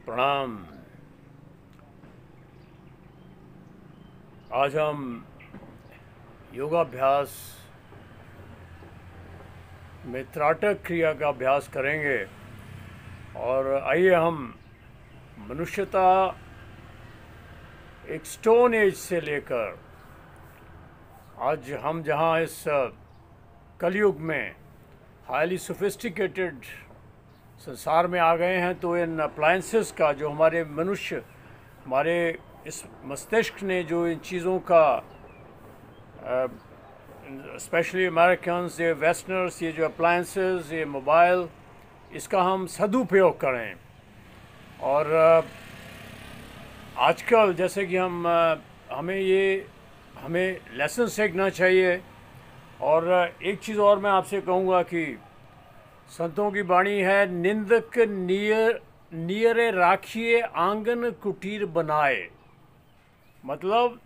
प्रणाम। आज हम योगाभ्यास में त्राटक क्रिया का अभ्यास करेंगे। और आइए हम मनुष्यता एक स्टोन एज से लेकर आज हम जहाँ इस कलयुग में हाईली सोफिस्टिकेटेड संसार में आ गए हैं, तो इन अप्लायंसेस का जो हमारे इस मस्तिष्क ने जो इन चीज़ों का स्पेशली अमेरिकन्स, ये वेस्टर्नर्स, ये जो अप्लायंसेस, ये मोबाइल, इसका हम सदुपयोग करें। और आजकल जैसे कि हमें लेसन सीखना चाहिए। और एक चीज़ और मैं आपसे कहूँगा कि संतों की वाणी है, निंदक नियरे राखिए आंगन कुटीर बनाए। मतलब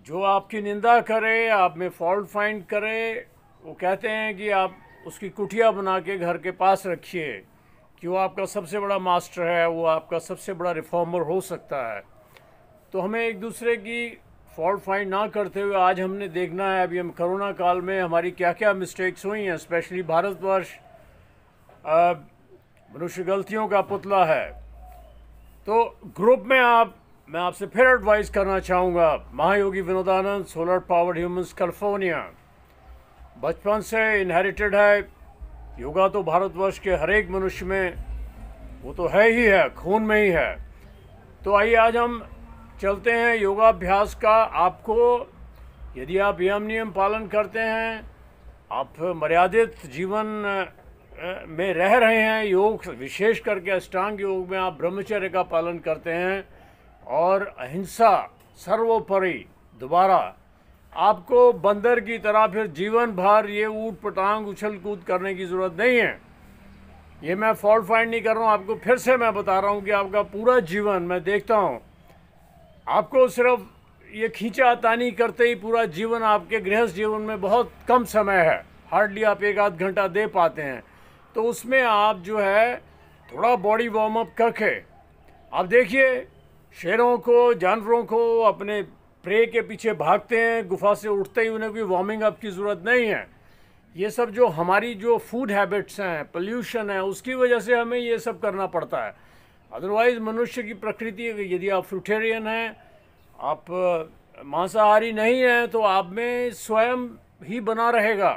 जो आपकी निंदा करे, आप में फॉल्ट फाइंड करे, वो कहते हैं कि आप उसकी कुटिया बना के घर के पास रखिए कि वो आपका सबसे बड़ा मास्टर है, वो आपका सबसे बड़ा रिफॉर्मर हो सकता है। तो हमें एक दूसरे की फॉल्ट फाइंड ना करते हुए आज हमने देखना है अभी हम कोरोना काल में हमारी क्या क्या मिस्टेक्स हुई हैं। स्पेशली भारतवर्ष मनुष्य गलतियों का पुतला है। तो ग्रुप में मैं आपसे फिर एडवाइस करना चाहूँगा, महायोगी Vinodanand, solar powered humans, California. बचपन से इनहेरिटेड है योगा, तो भारतवर्ष के हर एक मनुष्य में वो तो है ही है, खून में ही है। तो आइए आज हम चलते हैं योगाभ्यास का। आपको यदि आप यम नियम पालन करते हैं, आप मर्यादित जीवन में रह रहे हैं, योग विशेष करके अष्टांग योग में आप ब्रह्मचर्य का पालन करते हैं और अहिंसा सर्वोपरि, दोबारा आपको बंदर की तरह फिर जीवन भर ये ऊट पटांग उछल कूद करने की ज़रूरत नहीं है। ये मैं फॉल्ट फाइंड नहीं कर रहा हूँ, आपको फिर से मैं बता रहा हूँ कि आपका पूरा जीवन मैं देखता हूँ, आपको सिर्फ ये खींचातानी करते ही पूरा जीवन, आपके गृहस्थ जीवन में बहुत कम समय है, हार्डली आप 1-8 घंटा दे पाते हैं। तो उसमें आप जो है थोड़ा बॉडी वार्म अप करके, आप देखिए शेरों को, जानवरों को अपने प्रे के पीछे भागते हैं, गुफा से उठते ही उन्हें कोई वार्मिंग अप की ज़रूरत नहीं है। ये सब जो हमारी जो फूड हैबिट्स हैं, पोल्यूशन है, उसकी वजह से हमें ये सब करना पड़ता है। अदरवाइज़ मनुष्य की प्रकृति, यदि आप फ्रूटेरियन हैं, आप मांसाहारी नहीं हैं, तो आप में स्वयं ही बना रहेगा।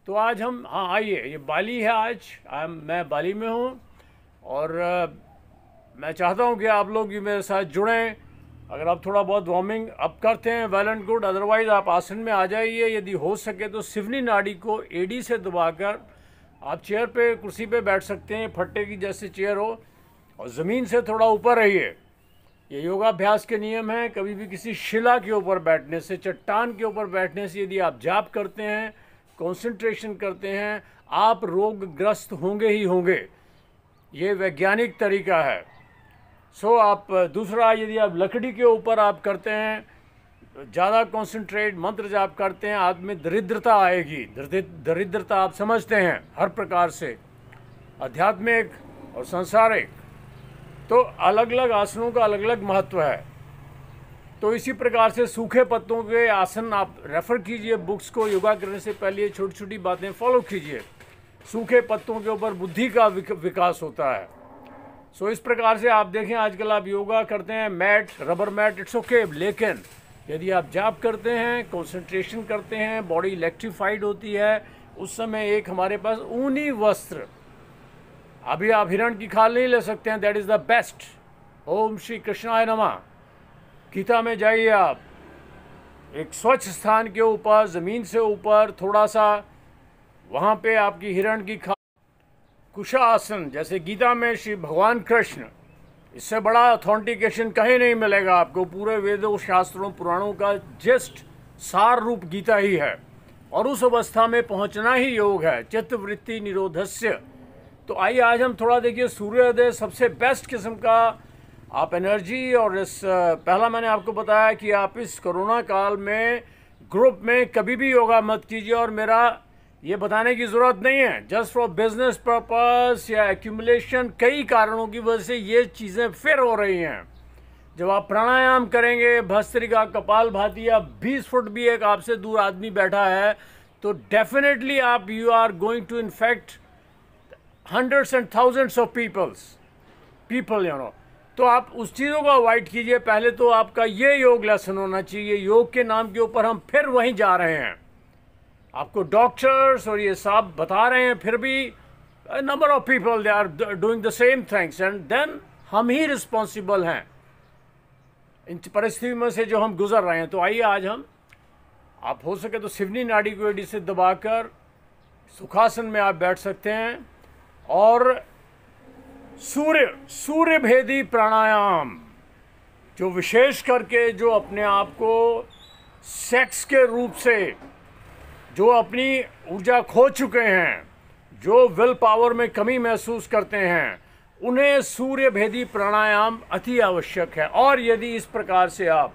तो आज हम आइए, ये बाली है, मैं बाली में हूँ और मैं चाहता हूँ कि आप लोग भी मेरे साथ जुड़ें। अगर आप थोड़ा बहुत वार्मिंग अप करते हैं, वेल एंड गुड, अदरवाइज़ आप आसन में आ जाइए। यदि हो सके तो सिवनी नाड़ी को एड़ी से दबाकर आप चेयर पे, कुर्सी पे बैठ सकते हैं, फट्टे की जैसे चेयर हो, और ज़मीन से थोड़ा ऊपर रहिए। ये योगाभ्यास के नियम हैं। कभी भी किसी शिला के ऊपर बैठने से, चट्टान के ऊपर बैठने से यदि आप जाप करते हैं, कंसंट्रेशन करते हैं, आप रोगग्रस्त होंगे ही होंगे। ये वैज्ञानिक तरीका है। आप दूसरा, यदि आप लकड़ी के ऊपर आप करते हैं, ज़्यादा कंसंट्रेट मंत्र जाप करते हैं, आप में दरिद्रता आएगी। दरिद्रता आप समझते हैं हर प्रकार से, आध्यात्मिक और सांसारिक। तो अलग अलग आसनों का अलग अलग महत्व है। तो इसी प्रकार से सूखे पत्तों के आसन आप रेफ़र कीजिए बुक्स को। योगा करने से पहले ये छोटी छोटी बातें फॉलो कीजिए। सूखे पत्तों के ऊपर बुद्धि का विकास होता है। इस प्रकार से आप देखें, आजकल आप योगा करते हैं, mat, rubber mat, it's okay. लेकिन यदि आप जाप करते हैं, कंसंट्रेशन करते हैं, बॉडी इलेक्ट्रीफाइड होती है, उस समय एक हमारे पास ऊनी वस्त्र, अभी आप हिरण की खाल नहीं ले सकते हैं, दैट इज़ द बेस्ट। ओम श्री कृष्णाय नमः। गीता में जाइए आप, एक स्वच्छ स्थान के ऊपर, ज़मीन से ऊपर थोड़ा सा, वहाँ पे आपकी हिरण की खाल, कुशासन, जैसे गीता में श्री भगवान कृष्ण, इससे बड़ा ऑथेंटिकेशन कहीं नहीं मिलेगा आपको। पूरे वेदों, शास्त्रों, पुराणों का जस्ट सार रूप गीता ही है। और उस अवस्था में पहुँचना ही योग है, चित्तवृत्ति निरोधस्य। तो आइए आज हम थोड़ा देखिए, सूर्योदय सबसे बेस्ट किस्म का आप एनर्जी। और इस पहला मैंने आपको बताया कि आप इस कोरोना काल में ग्रुप में कभी भी योगा मत कीजिए। और मेरा ये बताने की ज़रूरत नहीं है, जस्ट फॉर बिजनेस पर्पस या एक्यूमुलेशन, कई कारणों की वजह से ये चीज़ें फिर हो रही हैं। जब आप प्राणायाम करेंगे, भस्त्रिका, कपालभाति, या 20 फुट भी एक आपसे दूर आदमी बैठा है तो डेफिनेटली आप you are going to infect hundreds and thousands of people you know. तो आप उस चीज़ों को अवॉइड कीजिए। पहले तो आपका ये योग लेसन होना चाहिए। योग के नाम के ऊपर हम फिर वहीं जा रहे हैं। आपको डॉक्टर्स और ये सब बता रहे हैं, फिर भी number of people they are doing the same things, and then हम ही रिस्पॉन्सिबल हैं इन परिस्थितियों में से जो हम गुजर रहे हैं। तो आइए आज हम, आप हो सके तो सिवनी नाड़ी को एडी से दबाकर सुखासन में आप बैठ सकते हैं और सूर्य भेदी प्राणायाम, जो विशेष करके जो अपने आप को सेक्स के रूप से, जो अपनी ऊर्जा खो चुके हैं, जो विल पावर में कमी महसूस करते हैं, उन्हें सूर्य भेदी प्राणायाम अति आवश्यक है। और यदि इस प्रकार से आप,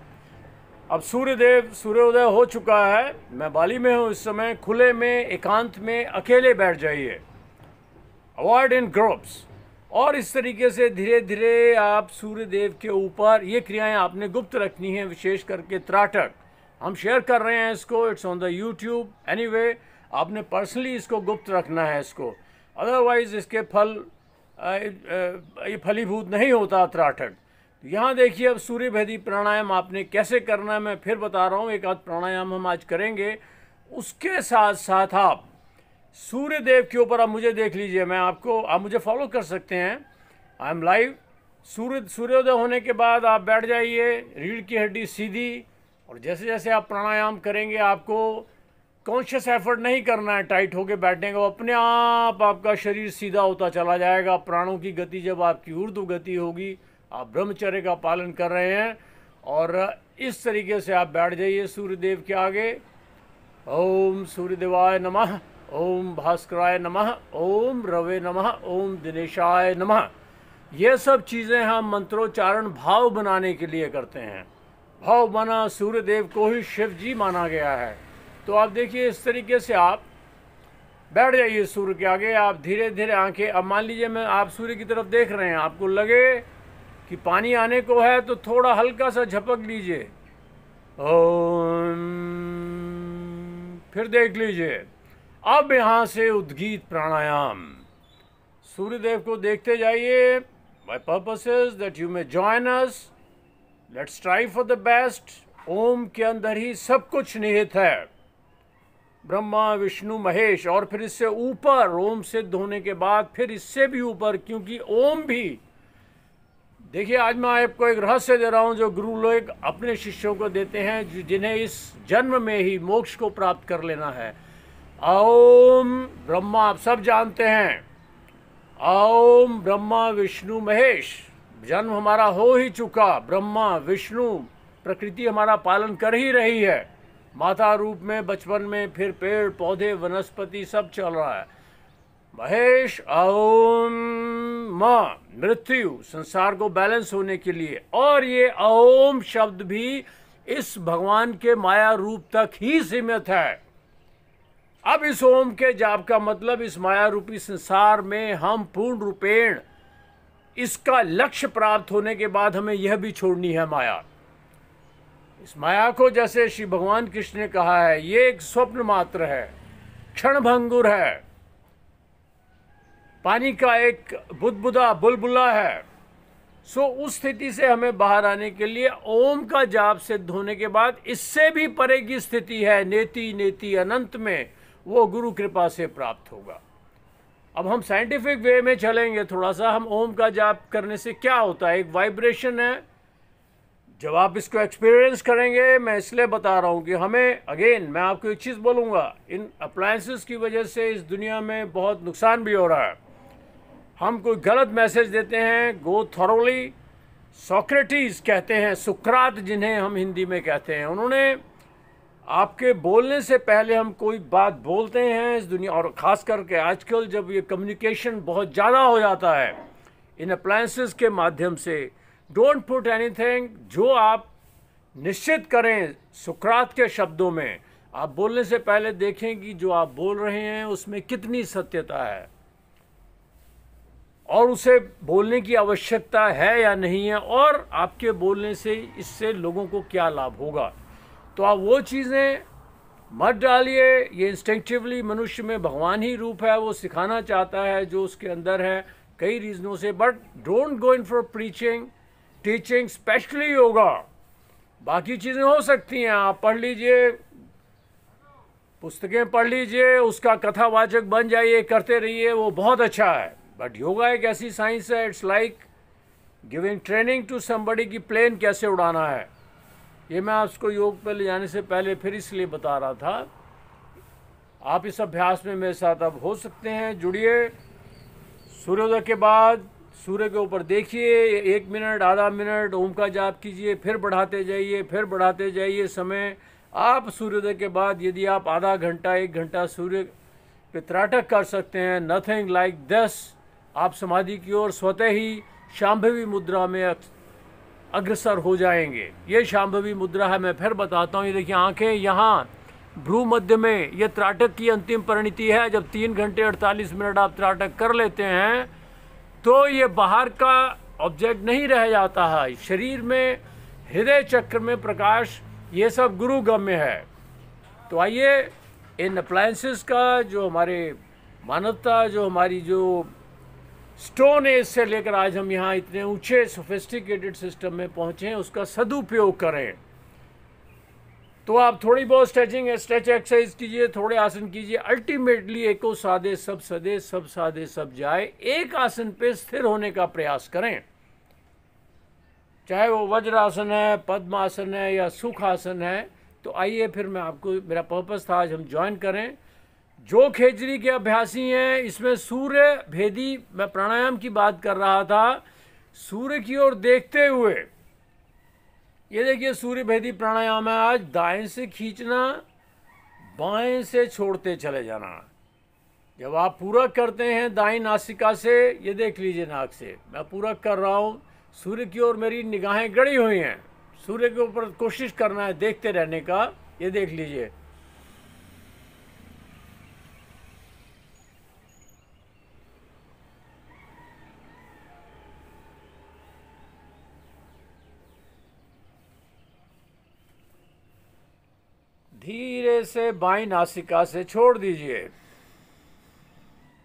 अब सूर्योदय हो चुका है, मैं बाली में हूँ इस समय, खुले में, एकांत में अकेले बैठ जाइए, अवॉइड इन ग्रुप्स, और इस तरीके से धीरे धीरे आप सूर्य देव के ऊपर, ये क्रियाएं आपने गुप्त रखनी है, विशेष करके त्राटक हम शेयर कर रहे हैं इसको, it's on the YouTube anyway, आपने पर्सनली इसको गुप्त रखना है इसको, अदरवाइज इसके फल ये फलीभूत नहीं होता त्राटक। यहाँ देखिए अब सूर्य भेदी प्राणायाम आपने कैसे करना है, मैं फिर बता रहा हूँ। एक आध प्राणायाम हम आज करेंगे, उसके साथ साथ आप सूर्य देव के ऊपर, आप मुझे देख लीजिए, मैं आपको, आप मुझे फॉलो कर सकते हैं, आई एम लाइव। सूर्योदय होने के बाद आप बैठ जाइए, रीढ़ की हड्डी सीधी, और जैसे जैसे आप प्राणायाम करेंगे आपको कॉन्शियस एफर्ट नहीं करना है टाइट होके बैठने का, अपने आप आपका शरीर सीधा होता चला जाएगा। प्राणों की गति जब आपकी ऊर्ध्व गति होगी, आप ब्रह्मचर्य का पालन कर रहे हैं, और इस तरीके से आप बैठ जाइए सूर्यदेव के आगे। ओम सूर्यदेवाय नमः, ओम भास्कराय नमः, ओम रवे नमः, ओम दिनेशाय नमः। ये सब चीज़ें हम मंत्रोच्चारण भाव बनाने के लिए करते हैं। भाव बना, सूर्यदेव को ही शिव जी माना गया है। तो आप देखिए इस तरीके से आप बैठ जाइए सूर्य के आगे। आप धीरे धीरे आंखें, अब मान लीजिए मैं, आप सूर्य की तरफ देख रहे हैं, आपको लगे कि पानी आने को है तो थोड़ा हल्का सा झपक लीजिए, ओम, फिर देख लीजिए। अब यहाँ से उद्गीत प्राणायाम, सूर्यदेव को देखते जाइए। My purpose is that you may join us, let's try for the best. Om के अंदर ही सब कुछ निहित है, ब्रह्मा विष्णु महेश, और फिर इससे ऊपर ओम सिद्ध होने के बाद फिर इससे भी ऊपर, क्योंकि ओम भी, देखिए आज मैं आपको एक रहस्य दे रहा हूँ जो गुरु लोग अपने शिष्यों को देते हैं, जिन्हें इस जन्म में ही मोक्ष को प्राप्त कर लेना है। ओम ब्रह्मा, आप सब जानते हैं, ओम ब्रह्मा विष्णु महेश, जन्म हमारा हो ही चुका, ब्रह्मा विष्णु प्रकृति हमारा पालन कर ही रही है, माता रूप में बचपन में, फिर पेड़ पौधे वनस्पति सब चल रहा है। महेश ओम, माँ मृत्यु, संसार को बैलेंस होने के लिए, और ये ओम शब्द भी इस भगवान के माया रूप तक ही सीमित है। अब इस ओम के जाप का मतलब, इस माया रूपी संसार में हम पूर्ण रूपेण, इसका लक्ष्य प्राप्त होने के बाद हमें यह भी छोड़नी है माया। इस माया को, जैसे श्री भगवान कृष्ण ने कहा है, ये एक स्वप्न मात्र है, क्षण भंगुर है, पानी का एक बुलबुला है। सो उस स्थिति से हमें बाहर आने के लिए ओम का जाप सिद्ध होने के बाद इससे भी परे की स्थिति है, नेति नेति अनंत में, वो गुरु कृपा से प्राप्त होगा। अब हम साइंटिफिक वे में चलेंगे थोड़ा सा। हम ओम का जाप करने से क्या होता है, एक वाइब्रेशन है। जब आप इसको एक्सपीरियंस करेंगे, मैं इसलिए बता रहा हूँ कि हमें, अगेन मैं आपको एक चीज़ बोलूँगा, इन अप्लायंसेस की वजह से इस दुनिया में बहुत नुकसान भी हो रहा है। हम कोई गलत मैसेज देते हैं, गो थॉरोली। सोक्रेटिस कहते हैं, सुकरात जिन्हें हम हिंदी में कहते हैं, उन्होंने आपके बोलने से पहले हम कोई बात बोलते हैं इस दुनिया, और ख़ास करके आजकल जब ये कम्युनिकेशन बहुत ज़्यादा हो जाता है इन अप्लायंसेस के माध्यम से, डोंट पुट एनीथिंग, जो आप निश्चित करें सुकरात के शब्दों में, आप बोलने से पहले देखें कि जो आप बोल रहे हैं उसमें कितनी सत्यता है और उसे बोलने की आवश्यकता है या नहीं है, और आपके बोलने से इससे लोगों को क्या लाभ होगा। तो आप वो चीज़ें मत डालिए। ये इंस्टिंक्टिवली मनुष्य में भगवान ही रूप है, वो सिखाना चाहता है जो उसके अंदर है कई रीज़नों से। But don't go in for preaching teaching, specially yoga. बाकी चीज़ें हो सकती हैं, आप पढ़ लीजिए, पुस्तकें पढ़ लीजिए, उसका कथावाचक बन जाइए, करते रहिए, वो बहुत अच्छा है। बट योगा एक ऐसी साइंस है, it's like giving training to somebody की प्लेन कैसे उड़ाना है। ये मैं आपको योग पे ले जाने से पहले फिर इसलिए बता रहा था। आप इस अभ्यास में मेरे साथ अब हो सकते हैं, जुड़िए। सूर्योदय के बाद सूर्य के ऊपर देखिए, 1 मिनट आधा मिनट ओम का जाप कीजिए, फिर बढ़ाते जाइए, फिर बढ़ाते जाइए समय। आप सूर्योदय के बाद यदि आप आधा घंटा 1 घंटा सूर्य पे त्राटक कर सकते हैं, नथिंग लाइक दिस, आप समाधि की ओर स्वतः ही शांभवी मुद्रा में अग्रसर हो जाएंगे। ये शांभवी मुद्रा है, मैं फिर बताता हूँ। ये देखिए आंखें यहाँ भ्रू मध्य में, ये त्राटक की अंतिम परिणति है। जब 3 घंटे 48 मिनट आप त्राटक कर लेते हैं तो ये बाहर का ऑब्जेक्ट नहीं रह जाता है, शरीर में हृदय चक्र में प्रकाश, ये सब गुरु गम्य है। तो आइए इन अप्लायंसेस का जो हमारे मानवता, जो हमारी जो स्टोन एज से लेकर आज हम यहाँ इतने ऊंचे सोफिस्टिकेटेड सिस्टम में पहुँचे हैं, उसका सदुपयोग करें। तो आप थोड़ी बहुत स्ट्रेच एक्सरसाइज कीजिए, थोड़े आसन कीजिए। अल्टीमेटली एको साधे सब सदे, सब साधे सब जाए, एक आसन पे स्थिर होने का प्रयास करें, चाहे वो वज्रासन है, पद्मासन है या सुखासन है। तो आइए फिर मैं आपको, मेरा पर्पस था आज हम ज्वाइन करें। जो खेजरी के अभ्यासी हैं, इसमें सूर्य भेदी, मैं प्राणायाम की बात कर रहा था, सूर्य की ओर देखते हुए। ये देखिए सूर्य भेदी प्राणायाम है। आज दाएं से खींचना, बाएं से छोड़ते चले जाना। जब आप पूरक करते हैं दाईं नासिका से, ये देख लीजिए नाक से मैं पूरक कर रहा हूँ, सूर्य की ओर मेरी निगाहें गड़ी हुई हैं, सूर्य के ऊपर कोशिश करना है देखते रहने का। ये देख लीजिए, धीरे से बाईं नासिका से छोड़ दीजिए।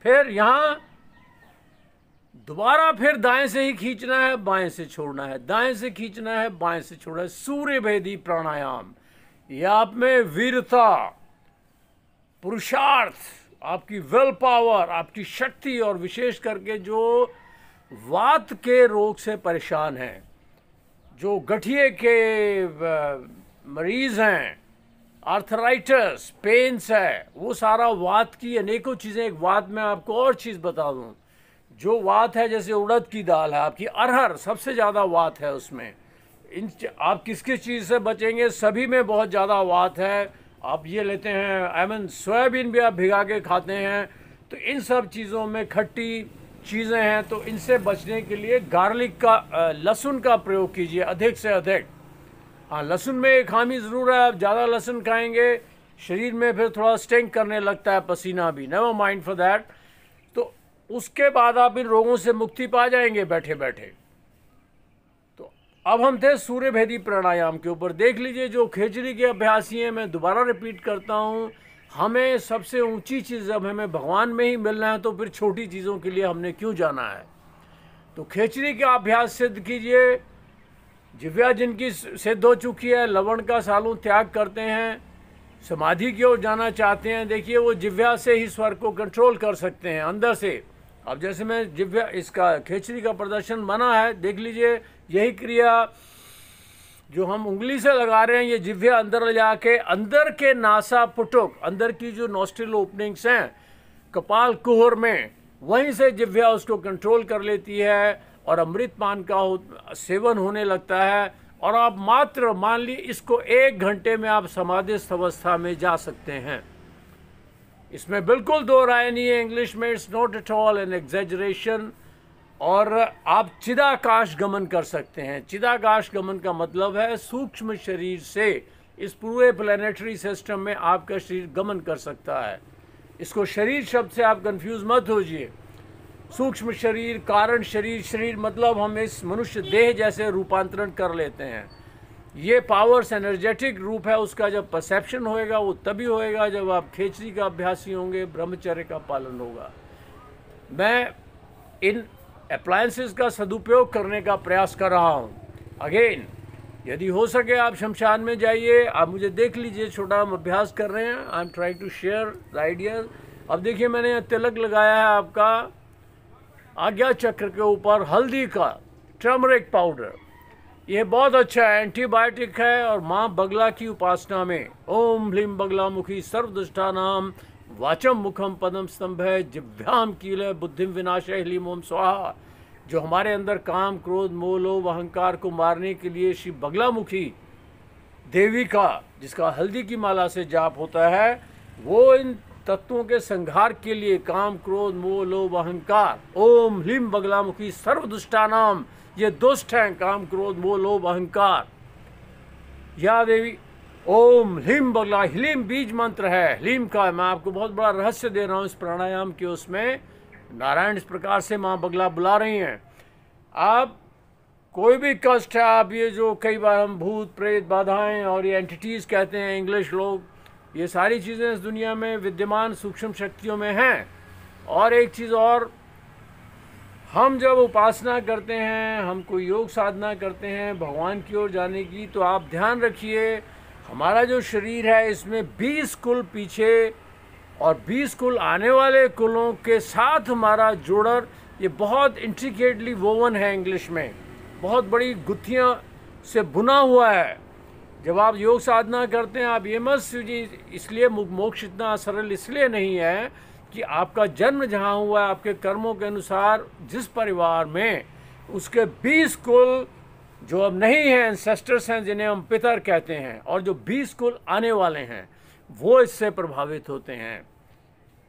फिर यहाँ दोबारा फिर दाएं से ही खींचना है, बाएं से छोड़ना है, दाएं से खींचना है, बाएं से छोड़ना है। सूर्य भेदी प्राणायाम, ये आप में वीरता, पुरुषार्थ, आपकी विल पावर, आपकी शक्ति, और विशेष करके जो वात के रोग से परेशान हैं, जो गठिए के मरीज हैं, आर्थराइटिस, पेन्स है, वो सारा वात की अनेकों चीज़ें। एक वात में आपको और चीज़ बता दूं, जो वात है जैसे उड़द की दाल है, आपकी अरहर सबसे ज़्यादा वात है उसमें। इन आप किस किस चीज़ से बचेंगे, सभी में बहुत ज़्यादा वात है। आप ये लेते हैं सोयाबीन भी आप भिगा के खाते हैं, तो इन सब चीज़ों में खट्टी चीज़ें हैं, तो इनसे बचने के लिए गार्लिक का, लहसुन का प्रयोग कीजिए अधिक से अधिक। हाँ, लहसुन में एक खामी ज़रूर है, आप ज़्यादा लहसुन खाएंगे शरीर में फिर थोड़ा स्टिंक करने लगता है, पसीना भी, नेवर माइंड फॉर दैट। तो उसके बाद आप इन रोगों से मुक्ति पा जाएंगे बैठे बैठे। तो अब हम थे सूर्य भेदी प्राणायाम के ऊपर। देख लीजिए जो खेजरी के अभ्यासी हैं, मैं दोबारा रिपीट करता हूँ, हमें सबसे ऊंची चीज़ जब हमें भगवान में ही मिलना है तो फिर छोटी चीज़ों के लिए हमने क्यों जाना है। तो खेचरी का अभ्यास सिद्ध कीजिए। जिव्या जिनकी सिद्ध हो चुकी है, लवण का सालों त्याग करते हैं, समाधि की ओर जाना चाहते हैं, देखिए वो जिव्या से ही स्वर को कंट्रोल कर सकते हैं अंदर से। अब जैसे मैं जिव्या, इसका खेचरी का प्रदर्शन बना है, देख लीजिए, यही क्रिया जो हम उंगली से लगा रहे हैं, ये जिव्या अंदर ले जाके अंदर के नासा पुटुक, अंदर की जो नॉस्ट्रिल ओपनिंग्स हैं कपाल कुहर में, वहीं से जिव्या उसको कंट्रोल कर लेती है और अमृतपान का सेवन होने लगता है। और आप मात्र मान ली इसको 1 घंटे में आप समाधिस्थ अवस्था में जा सकते हैं। इसमें बिल्कुल दो राय नहीं है, इंग्लिश में it's not at all an exaggeration. और आप चिदाकाश गमन कर सकते हैं। चिदाकाश गमन का मतलब है सूक्ष्म शरीर से इस पूरे प्लानिटरी सिस्टम में आपका शरीर गमन कर सकता है। इसको शरीर शब्द से आप कंफ्यूज मत होजिए। सूक्ष्म शरीर, कारण शरीर, शरीर मतलब हम इस मनुष्य देह जैसे रूपांतरण कर लेते हैं। ये पावर्स एनर्जेटिक रूप है, उसका जब परसेप्शन होएगा वो तभी होएगा जब आप खेचरी का अभ्यासी होंगे, ब्रह्मचर्य का पालन होगा। मैं इन अप्लायंसेस का सदुपयोग करने का प्रयास कर रहा हूँ। अगेन, यदि हो सके आप शमशान में जाइए, आप मुझे देख लीजिए, छोटा हम अभ्यास कर रहे हैं। I am trying to share the ideas. अब देखिए, मैंने तिलक लगाया है आपका आज्ञा चक्र के ऊपर हल्दी का, टर्मरिक पाउडर। ये बहुत अच्छा है, एंटीबायोटिक है। और माँ बगला की उपासना में ओम ह्लीम बगला मुखी सर्वदुष्टानाम वाचम मुखम पदम स्तंभ है जिभ्याम कील बुद्धिम विनाशय ह्लीम ओम स्वाहा, जो हमारे अंदर काम, क्रोध, मोह, लोभ, अहंकार को मारने के लिए श्री बगलामुखी देवी का, जिसका हल्दी की माला से जाप होता है, वो इन तत्वों के संहार के लिए काम, क्रोध, मोह, लोभ, अहंकार, ओम ह्लीम बगलामुखी सर्वदुष्टानाम, ये दुष्ट हैं, काम, क्रोध, मोह, लोभ, अहंकार। या देवी ओम ह्लीम बगला, ह्लीम बीज मंत्र है, ह्लीम का मैं आपको बहुत बड़ा रहस्य दे रहा हूँ इस प्राणायाम के। उसमें नारायण इस प्रकार से माँ बगला बुला रही हैं। आप कोई भी कष्ट है, आप ये जो कई बार हम भूत प्रेत बाधाएं और ये एंटिटीज़ कहते हैं इंग्लिश लोग, ये सारी चीज़ें इस दुनिया में विद्यमान सूक्ष्म शक्तियों में हैं। और एक चीज़ और, हम जब उपासना करते हैं, हम कोई योग साधना करते हैं भगवान की ओर जाने की, तो आप ध्यान रखिए हमारा जो शरीर है इसमें 20 कुल पीछे और 20 कुल आने वाले कुलों के साथ हमारा जोड़र, ये बहुत इंट्रिकेटली वोवन है, इंग्लिश में बहुत बड़ी गुत्थियाँ से बुना हुआ है। जब आप योग साधना करते हैं, आप ये मत सोचिए, इसलिए मोक्ष इतना सरल इसलिए नहीं है कि आपका जन्म जहाँ हुआ है, आपके कर्मों के अनुसार जिस परिवार में, उसके 20 कुल जो अब नहीं हैं, एंसेस्टर्स हैं जिन्हें हम पितर कहते हैं, और जो 20 कुल आने वाले हैं वो इससे प्रभावित होते हैं।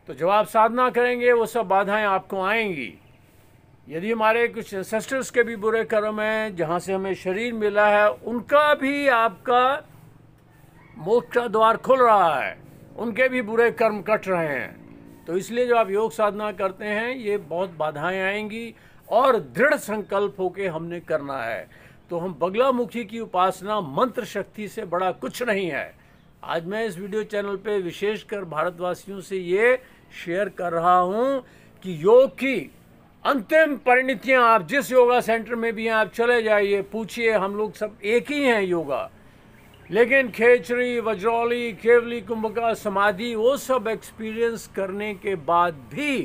तो जब आप साधना करेंगे वो सब बाधाएं आपको आएंगी। यदि हमारे कुछ एंसेस्टर्स के भी बुरे कर्म हैं, जहाँ से हमें शरीर मिला है, उनका भी आपका मोक्ष का द्वार खुल रहा है, उनके भी बुरे कर्म कट रहे हैं। तो इसलिए जो आप योग साधना करते हैं, ये बहुत बाधाएं आएंगी और दृढ़ संकल्प होके हमने करना है। तो हम बगलामुखी की उपासना मंत्र शक्ति से बड़ा कुछ नहीं है। आज मैं इस वीडियो चैनल पे विशेषकर भारतवासियों से ये शेयर कर रहा हूँ कि योग की अंतिम परिणतियाँ, आप जिस योगा सेंटर में भी हैं, आप चले जाइए, पूछिए, हम लोग सब एक ही हैं योगा। लेकिन खेचरी, वज्रौली, केवली, कुंभका, समाधि, वो सब एक्सपीरियंस करने के बाद भी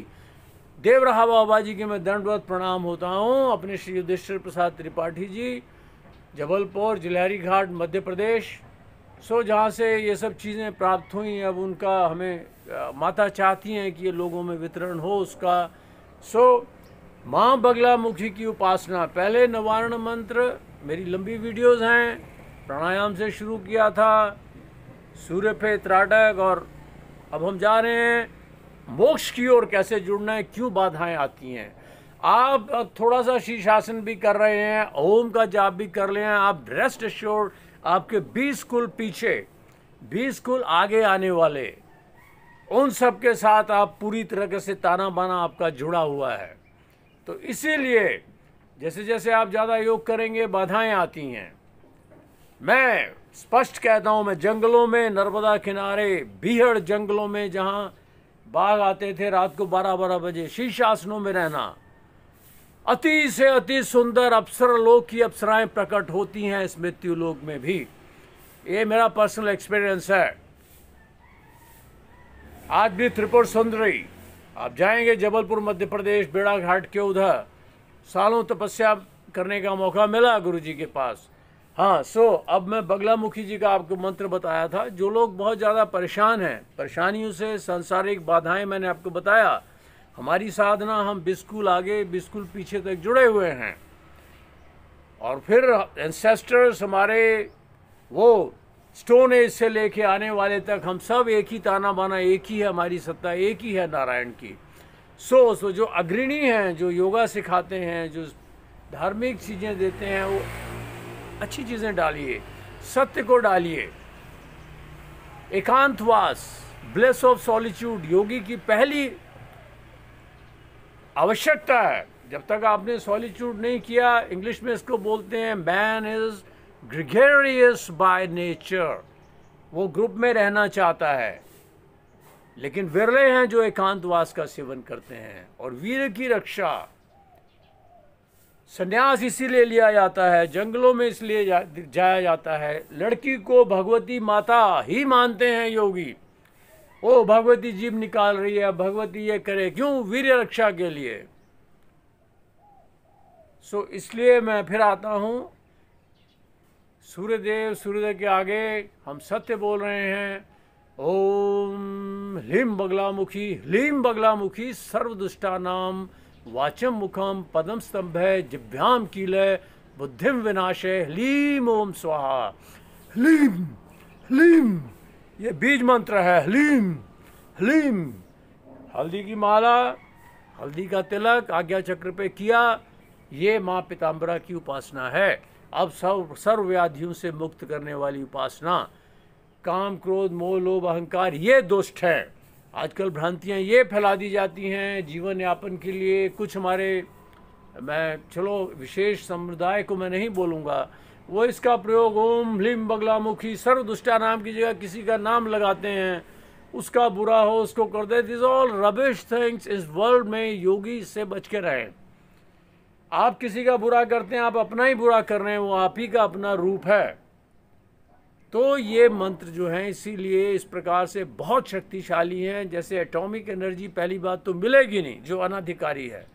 देवरहा बाबा जी के मैं दंडवत प्रणाम होता हूँ। अपने श्री युधिष्ठिर प्रसाद त्रिपाठी जी, जबलपुर, जिलहरी घाट, मध्य प्रदेश। जहाँ से ये सब चीज़ें प्राप्त हुई, अब उनका हमें माता चाहती हैं कि ये लोगों में वितरण हो उसका। माँ बगलामुखी की उपासना, पहले नवारण मंत्र, मेरी लंबी वीडियोस हैं, प्राणायाम से शुरू किया था, सूर्य पे त्राटक, और अब हम जा रहे हैं मोक्ष की ओर कैसे जुड़ना है, क्यों बाधाएं आती हैं। आप अब थोड़ा सा शीर्षासन भी कर रहे हैं, ओम का जाप भी कर रहे हैं, आप रेस्ट एश्योर्ड, आपके 20 कुल पीछे, 20 कुल आगे आने वाले, उन सब के साथ आप पूरी तरह से ताना बाना आपका जुड़ा हुआ है। तो इसीलिए जैसे जैसे आप ज़्यादा योग करेंगे बाधाएं आती हैं। मैं स्पष्ट कहता हूँ, मैं जंगलों में, नर्मदा किनारे, बीहड़ जंगलों में जहाँ बाघ आते थे रात को 12-12 बजे, शीर्षासनों में रहना, अति से अति सुंदर अप्सरा लोक की अप्सराएं प्रकट होती हैं इस मृत्यु लोक में भी। ये मेरा पर्सनल एक्सपीरियंस है। आज भी त्रिपुर सुंदरी, आप जाएंगे जबलपुर मध्य प्रदेश, बेड़ा घाट के उधर, सालों तपस्या करने का मौका मिला गुरु जी के पास। हाँ, अब मैं बगलामुखी जी का आपको मंत्र बताया था। जो लोग बहुत ज़्यादा परेशान हैं, परेशानियों से, सांसारिक बाधाएं, मैंने आपको बताया, हमारी साधना, हम बिल्कुल आगे बिल्कुल पीछे तक जुड़े हुए हैं। और फिर एंसेस्टर्स हमारे, वो स्टोन एज से लेके आने वाले तक, हम सब एक ही ताना बाना, एक ही है, हमारी सत्ता एक ही है नारायण की। सो जो अग्रणी हैं, जो योगा सिखाते हैं, जो धार्मिक चीज़ें देते हैं, वो अच्छी चीज़ें डालिए, सत्य को डालिए। एकांतवास, ब्लेस ऑफ सॉलिट्यूड योगी की पहली आवश्यकता है। जब तक आपने सॉलिट्यूड नहीं किया, इंग्लिश में इसको बोलते हैं man is gregarious by nature, वो ग्रुप में रहना चाहता है, लेकिन विरले हैं जो एकांतवास का सेवन करते हैं। और वीर की रक्षा, संन्यास इसीलिए लिया जाता है, जंगलों में इसलिए जाया जाता है। लड़की को भगवती माता ही मानते हैं योगी। ओ भगवती जीव निकाल रही है, भगवती ये करे, क्यों? वीर रक्षा के लिए। सो इसलिए मैं फिर आता हूं, सूर्यदेव के आगे हम सत्य बोल रहे हैं। ओम ह्लीं बगलामुखी सर्वदुष्टानाम वाचम मुखम पदम स्तंभे जिभ्याम कीलय बुद्धिम विनाशे ह्लीं ओम स्वाहा। ह्लीं ये बीज मंत्र है। ह्लीं हल्दी की माला, हल्दी का तिलक आज्ञा चक्र पे किया, ये माँ पीताम्बरा की उपासना है। अब सर्व व्याधियों से मुक्त करने वाली उपासना। काम क्रोध मोह लोभ अहंकार ये दुष्ट है। आजकल भ्रांतियाँ ये फैला दी जाती हैं जीवन यापन के लिए। कुछ हमारे, मैं चलो विशेष समुदाय को मैं नहीं बोलूँगा, वो इसका प्रयोग ओम ह्लीं बगलामुखी सर्वदुष्टा नाम की जगह किसी का नाम लगाते हैं, उसका बुरा हो उसको कर दे। This all rubbish things. इस वर्ल्ड में योगी इससे बच के रहें। आप किसी का बुरा करते हैं, आप अपना ही बुरा कर रहे हैं, वो आप ही का अपना रूप है। तो ये मंत्र जो हैं इसीलिए इस प्रकार से बहुत शक्तिशाली हैं। जैसे एटॉमिक एनर्जी पहली बात तो मिलेगी नहीं जो अनधिकारी है,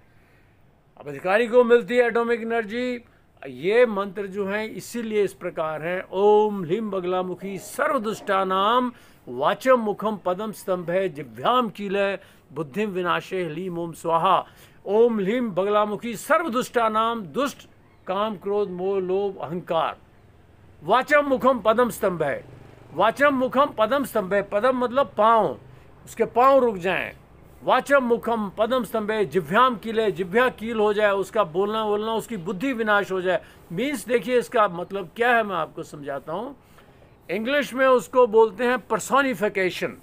अब अधिकारी को मिलती है एटॉमिक एनर्जी। ये मंत्र जो हैं इसीलिए इस प्रकार हैं। ओम ह्लीं बगलामुखी सर्वदुष्टानाम वाचम मुखम पदम स्तंभे जिभ्याम कीलय बुद्धिम विनाशे ह्लीं ओम स्वाहा। ओम ह्लीं बगलामुखी सर्वदुष्टानाम, दुष्ट काम क्रोध मोह लोभ अहंकार। वाचम मुखम पदम स्तंभ है। वाचम मुखम पदम स्तंभ है। पदम मतलब पाँव, उसके पाँव रुक जाएं। वाचम मुखम पदम स्तंभ है। जिह्वाम कीले, जिह्वा कील हो जाए, उसका बोलना बोलना, उसकी बुद्धि विनाश हो जाए। मीन्स देखिए इसका मतलब क्या है, मैं आपको समझाता हूँ। इंग्लिश में उसको बोलते हैं पर्सोनिफिकेशन।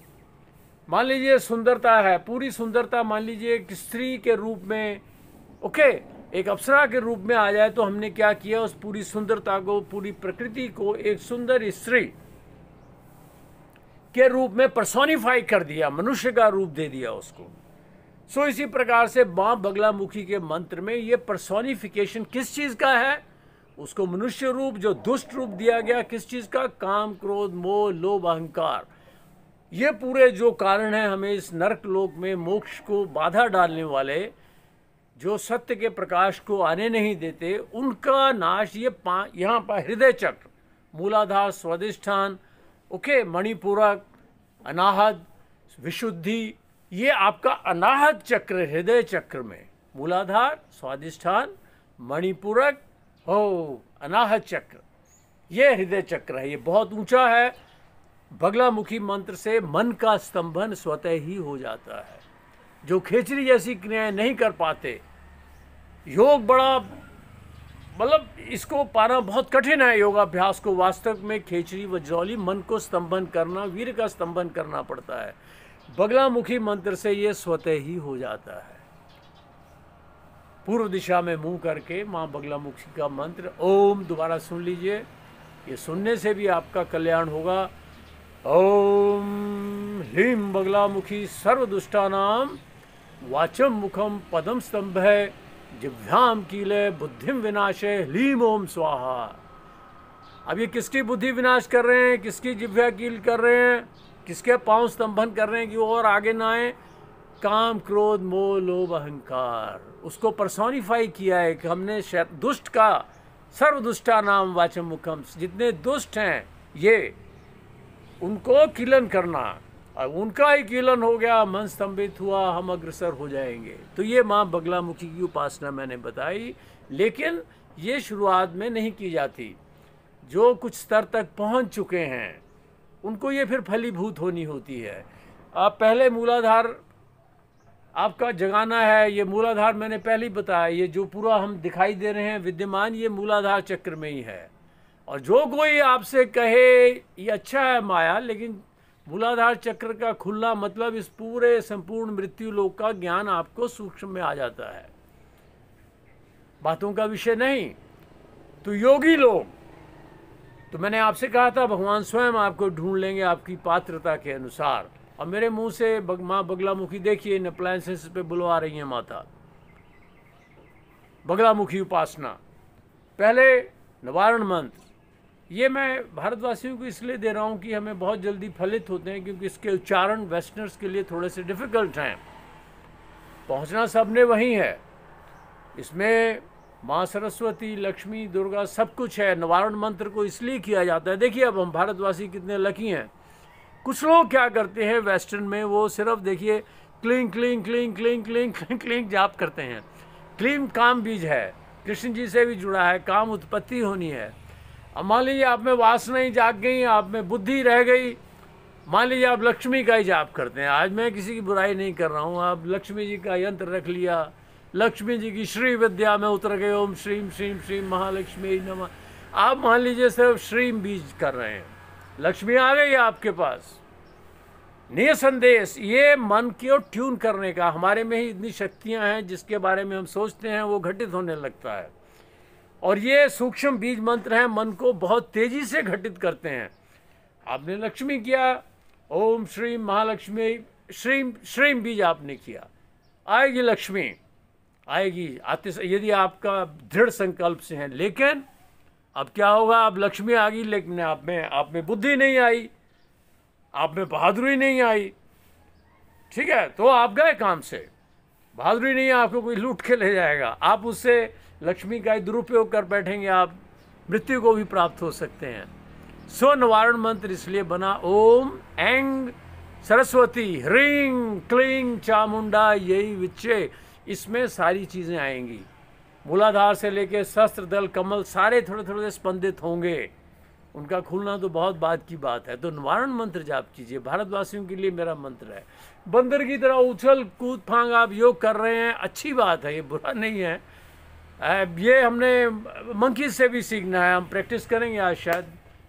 मान लीजिए सुंदरता है, पूरी सुंदरता मान लीजिए एक स्त्री के रूप में, ओके, एक अप्सरा के रूप में आ जाए, तो हमने क्या किया, उस पूरी सुंदरता को, पूरी प्रकृति को एक सुंदर स्त्री के रूप में पर्सोनिफाई कर दिया, मनुष्य का रूप दे दिया उसको। सो इसी प्रकार से मां बगलामुखी के मंत्र में ये पर्सोनिफिकेशन किस चीज का है, उसको मनुष्य रूप जो दुष्ट रूप दिया गया, किस चीज का, काम क्रोध मोह लोभ अहंकार। ये पूरे जो कारण है हमें इस नरक लोक में मोक्ष को बाधा डालने वाले, जो सत्य के प्रकाश को आने नहीं देते, उनका नाश ये यहाँ पर हृदय चक्र, मूलाधार, स्वादिष्ठान, ओके, मणिपूरक, अनाहत, विशुद्धि, ये आपका अनाहत चक्र, हृदय चक्र में मूलाधार, स्वादिष्ठान, मणिपूरक, हो अनाहत चक्र, ये हृदय चक्र है। ये बहुत ऊंचा है। बगलामुखी मंत्र से मन का स्तंभन स्वतः ही हो जाता है। जो खेचरी जैसी क्रियाएं नहीं कर पाते, योग बड़ा, मतलब इसको पाना बहुत कठिन है योगाभ्यास को। वास्तव में खेचरी वज्रौली मन को स्तंभन करना, वीर का स्तंभन करना पड़ता है। बगलामुखी मंत्र से ये स्वतः ही हो जाता है। पूर्व दिशा में मुंह करके माँ बगलामुखी का मंत्र ओम दोबारा सुन लीजिए। ये सुनने से भी आपका कल्याण होगा। ओम ह्लीं बगलामुखी सर्वदुष्टानाम वाचम मुखम पदम स्तंभ है जिह्वाम कीले बुद्धिम विनाशे ह्लीं ओम स्वाहा। अब ये किसकी बुद्धि विनाश कर रहे हैं, किसकी जिह्वा कील कर रहे हैं, किसके पांव स्तंभन कर रहे हैं कि वो और आगे ना आए, काम क्रोध मोह लोभ अहंकार। उसको पर्सोनिफाई किया है कि हमने दुष्ट का, सर्वदुष्टा नाम वाचम मुखम, जितने दुष्ट हैं ये, उनको कीलन करना। और उनका ही कीलन हो गया, मन स्तंभित हुआ, हम अग्रसर हो जाएंगे। तो ये माँ बगलामुखी की उपासना मैंने बताई, लेकिन ये शुरुआत में नहीं की जाती। जो कुछ स्तर तक पहुँच चुके हैं उनको ये फिर फलीभूत होनी होती है। आप पहले मूलाधार आपका जगाना है। ये मूलाधार मैंने पहले ही बताया, ये जो पूरा हम दिखाई दे रहे हैं विद्यमान, ये मूलाधार चक्र में ही है। और जो कोई आपसे कहे ये अच्छा है माया, लेकिन मूलाधार चक्र का खुलना मतलब इस पूरे संपूर्ण मृत्यु लोक का ज्ञान आपको सूक्ष्म में आ जाता है, बातों का विषय नहीं। तो योगी लोग, तो मैंने आपसे कहा था भगवान स्वयं आपको ढूंढ लेंगे आपकी पात्रता के अनुसार। और मेरे मुंह से माँ बगलामुखी, देखिए इन अप्लायंसेस पे बुलवा रही हैं माता। बगलामुखी उपासना, पहले निवारण मंत्र, ये मैं भारतवासियों को इसलिए दे रहा हूँ कि हमें बहुत जल्दी फलित होते हैं, क्योंकि इसके उच्चारण वेस्टर्नर्स के लिए थोड़े से डिफ़िकल्ट हैं। पहुँचना सबने वहीं है। इसमें माँ सरस्वती, लक्ष्मी, दुर्गा सब कुछ है। निवारण मंत्र को इसलिए किया जाता है। देखिए अब हम भारतवासी कितने लकी हैं। कुछ लोग क्या करते हैं वेस्टर्न में, वो सिर्फ देखिए cling cling cling cling cling cling cling जाप करते हैं। क्लीम काम बीज है, कृष्ण जी से भी जुड़ा है, काम उत्पत्ति होनी है। अब मान लीजिए आप में वासना ही जाग गई, आप में बुद्धि रह गई, मान लीजिए आप लक्ष्मी का ही जाप करते हैं। आज मैं किसी की बुराई नहीं कर रहा हूँ, आप लक्ष्मी जी का यंत्र रख लिया, लक्ष्मी जी की श्री विद्या में उतर गए, ओम श्रीम श्रीम श्रीम महालक्ष्मी नमः। आप मान लीजिए सिर्फ श्रीम बीज कर रहे हैं, लक्ष्मी आ गई आपके पास। निसंदेश ये मन को ट्यून करने का, हमारे में ही इतनी शक्तियां हैं जिसके बारे में हम सोचते हैं वो घटित होने लगता है। और ये सूक्ष्म बीज मंत्र हैं, मन को बहुत तेजी से घटित करते हैं। आपने लक्ष्मी किया, ओम श्रीम महालक्ष्मी, श्रीम श्रीम बीज आपने किया, आएगी लक्ष्मी, आएगी आते यदि आपका दृढ़ संकल्प से है। लेकिन अब क्या होगा, अब लक्ष्मी आ गई लेकिन आप में बुद्धि नहीं आई, आप में बहादुरी नहीं आई, ठीक है, तो आप गए काम से। बहादुरी नहीं है, आपको कोई लूट के ले जाएगा, आप उससे लक्ष्मी का दुरुपयोग कर बैठेंगे, आप मृत्यु को भी प्राप्त हो सकते हैं। सो निवारण मंत्र इसलिए बना, ओम ऐंग सरस्वती ह्रीं क्लीं चामुंडा यही विच्चे, इसमें सारी चीज़ें आएंगी। मूलाधार से लेके सहस्त्र दल कमल सारे थोड़े थोड़े स्पंदित होंगे, उनका खुलना तो बहुत बाद की बात है। तो निवारण मंत्र जाप कीजिए, भारतवासियों के लिए मेरा मंत्र है। बंदर की तरह उछल कूद फांग आप योग कर रहे हैं, अच्छी बात है, ये बुरा नहीं है। ये हमने मंकी से भी सीखना है, हम प्रैक्टिस करेंगे आज शायद,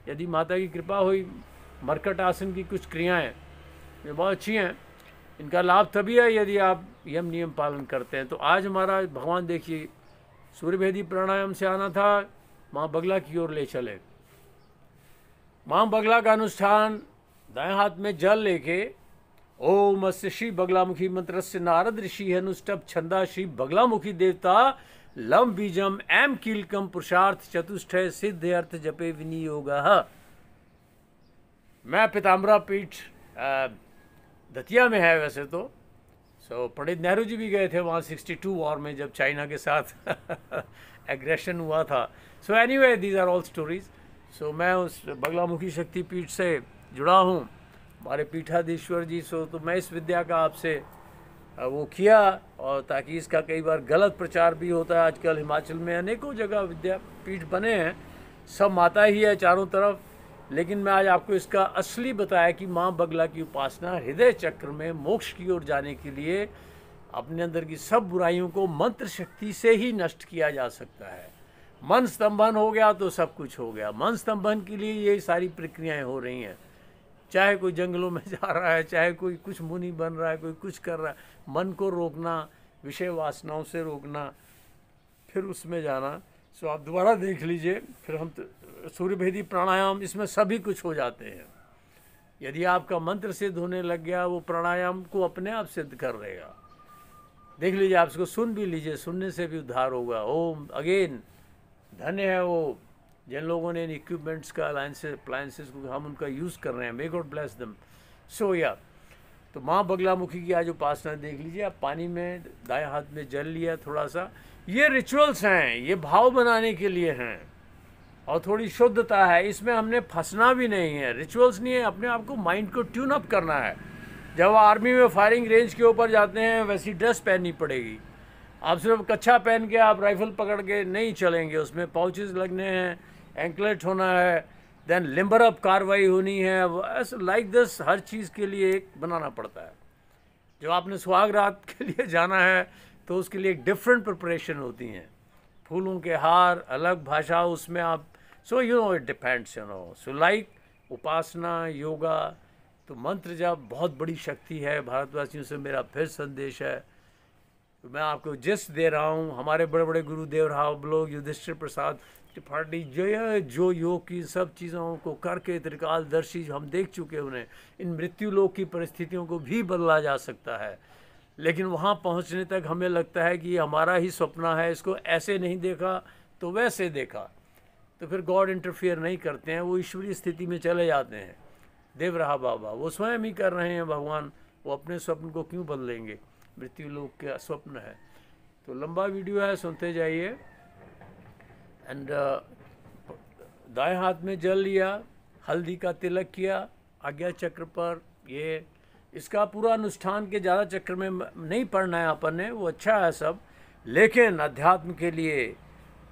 यदि माता की कृपा हुई। मरकट आसन की कुछ क्रियाएं ये बहुत अच्छी हैं, इनका लाभ तभी है यदि आप यम नियम पालन करते हैं। तो आज हमारा भगवान देखिए सूर्यभेदी प्राणायाम से आना था, माँ बगला की ओर ले चले। माँ बगला का अनुष्ठान, दाएं हाथ में जल लेके ओम अस्य श्री बगलामुखी मंत्र से नारद ऋषि अनुष्टप छंदा श्री बगलामुखी देवता लम बीजम एम कीलकम पुरुषार्थ चतुष्टय सिद्ध अर्थ जपे विनियोग। मैं पीताम्बरा पीठ दतिया में है वैसे तो। सो पंडित नेहरू जी भी गए थे वहाँ 62 वॉर में, जब चाइना के साथ एग्रेशन हुआ था। So anyway these are all stories. So मैं उस बगलामुखी शक्ति पीठ से जुड़ा हूँ, हमारे पीठाधीश्वर जी। सो तो मैं इस विद्या का आपसे वो किया, और ताकि इसका कई बार गलत प्रचार भी होता है। आजकल हिमाचल में अनेकों जगह विद्यापीठ बने हैं, सब माता ही है चारों तरफ, लेकिन मैं आज आपको इसका असली बताया कि माँ बगला की उपासना हृदय चक्र में मोक्ष की ओर जाने के लिए अपने अंदर की सब बुराइयों को मंत्र शक्ति से ही नष्ट किया जा सकता है। मन स्तंभन हो गया तो सब कुछ हो गया। मन स्तंभन के लिए ये सारी प्रक्रियाएं हो रही हैं, चाहे कोई जंगलों में जा रहा है, चाहे कोई कुछ मुनि बन रहा है, कोई कुछ कर रहा है। मन को रोकना, विषय वासनाओं से रोकना, फिर उसमें जाना। सो आप दोबारा देख लीजिए, फिर हम सूर्यभेदी प्राणायाम, इसमें सभी कुछ हो जाते हैं। यदि आपका मंत्र सिद्ध होने लग गया, वो प्राणायाम को अपने आप सिद्ध कर देगा। देख लीजिए, आप इसको सुन भी लीजिए, सुनने से भी उद्धार होगा। ओम अगेन धन्य है वो जिन लोगों ने इन इक्विपमेंट्स का अप्लायंसेस को हम उनका यूज़ कर रहे हैं। May God bless them. So या तो माँ बगलामुखी की आज उपासना देख लीजिए। आप पानी में दाएं हाथ में जल लिया थोड़ा सा, ये रिचुअल्स हैं, ये भाव बनाने के लिए हैं, और थोड़ी शुद्धता है इसमें, हमने फंसना भी नहीं है। रिचुअल्स नहीं है, अपने आप को माइंड को ट्यून अप करना है। जब आर्मी में फायरिंग रेंज के ऊपर जाते हैं वैसी ड्रेस पहननी पड़ेगी। आप सिर्फ कच्छा पहन के आप राइफल पकड़ के नहीं चलेंगे, उसमें पाउचेस लगने हैं, एंकलेट होना है, देन लिम्बर अप कार्रवाई होनी है। ऐसे लाइक दिस हर चीज़ के लिए एक बनाना पड़ता है। जब आपने सुहाग रात के लिए जाना है तो उसके लिए एक डिफरेंट प्रिपरेशन होती हैं, फूलों के हार, अलग भाषा उसमें आप। So you know it depends, you know. So like उपासना, योगा, तो मंत्र जब बहुत बड़ी शक्ति है। भारतवासियों से मेरा फिर संदेश है, तो मैं आपको जिस दे रहा हूँ, हमारे बड़े बड़े गुरुदेव राव लोग, युधिष्ठिर प्रसाद त्रिपाठी जो योग की सब चीज़ों को करके त्रिकालदर्शी हम देख चुके, उन्हें इन मृत्यु लोक की परिस्थितियों को भी बदला जा सकता है। लेकिन वहाँ पहुँचने तक हमें लगता है कि हमारा ही सपना है, इसको ऐसे नहीं देखा तो वैसे देखा, तो फिर गॉड इंटरफियर नहीं करते हैं, वो ईश्वरीय स्थिति में चले जाते हैं। देव रहा बाबा वो स्वयं ही कर रहे हैं भगवान, वो अपने स्वप्न को क्यों बदलेंगे, मृत्यु लोक का स्वप्न है। तो लंबा वीडियो है, सुनते जाइए। एंड दाएं हाथ में जल लिया, हल्दी का तिलक किया आज्ञा चक्र पर। ये इसका पूरा अनुष्ठान के ज़्यादा चक्र में नहीं पढ़ना है अपन ने, वो अच्छा है सब, लेकिन अध्यात्म के लिए,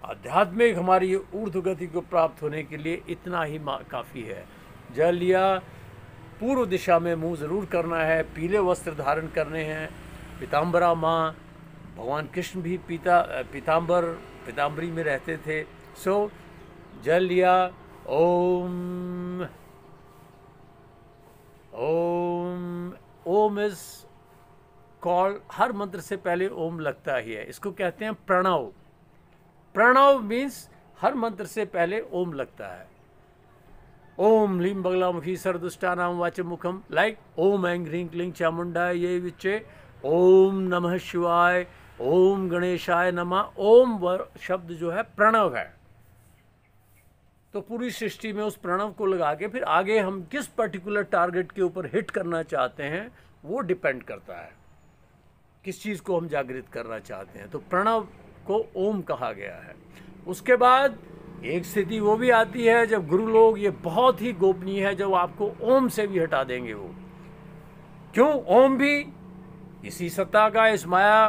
आध्यात्मिक हमारी ऊर्ध्व गति को प्राप्त होने के लिए इतना ही काफ़ी है। जल लिया, पूर्व दिशा में मुंह ज़रूर करना है, पीले वस्त्र धारण करने हैं, पीताम्बरा माँ, भगवान कृष्ण भी पीताम्बरी में रहते थे। सो जल लिया, ओम ओम, ओम इज कॉल्ड, हर मंत्र से पहले ओम लगता ही है, इसको कहते हैं प्रणव। प्रणव मीन्स हर मंत्र से पहले ओम लगता है। ओम लीम बगलामुखी सर्वदुष्टानां वाचमुखम, लाइक ओम ऐं ह्रीं क्लीं चामुंडाय ये विच्चे, ओम नमः शिवाय, ओम गणेशाय नमः। ओम शब्द जो है प्रणव है, तो पूरी सृष्टि में उस प्रणव को लगा के फिर आगे हम किस पर्टिकुलर टारगेट के ऊपर हिट करना चाहते हैं वो डिपेंड करता है, किस चीज़ को हम जागृत करना चाहते हैं। तो प्रणव को ओम कहा गया है। उसके बाद एक स्थिति वो भी आती है जब गुरु लोग, ये बहुत ही गोपनीय है, जब आपको ओम से भी हटा देंगे वो। क्यों? ओम भी इसी सत्ता का, इस माया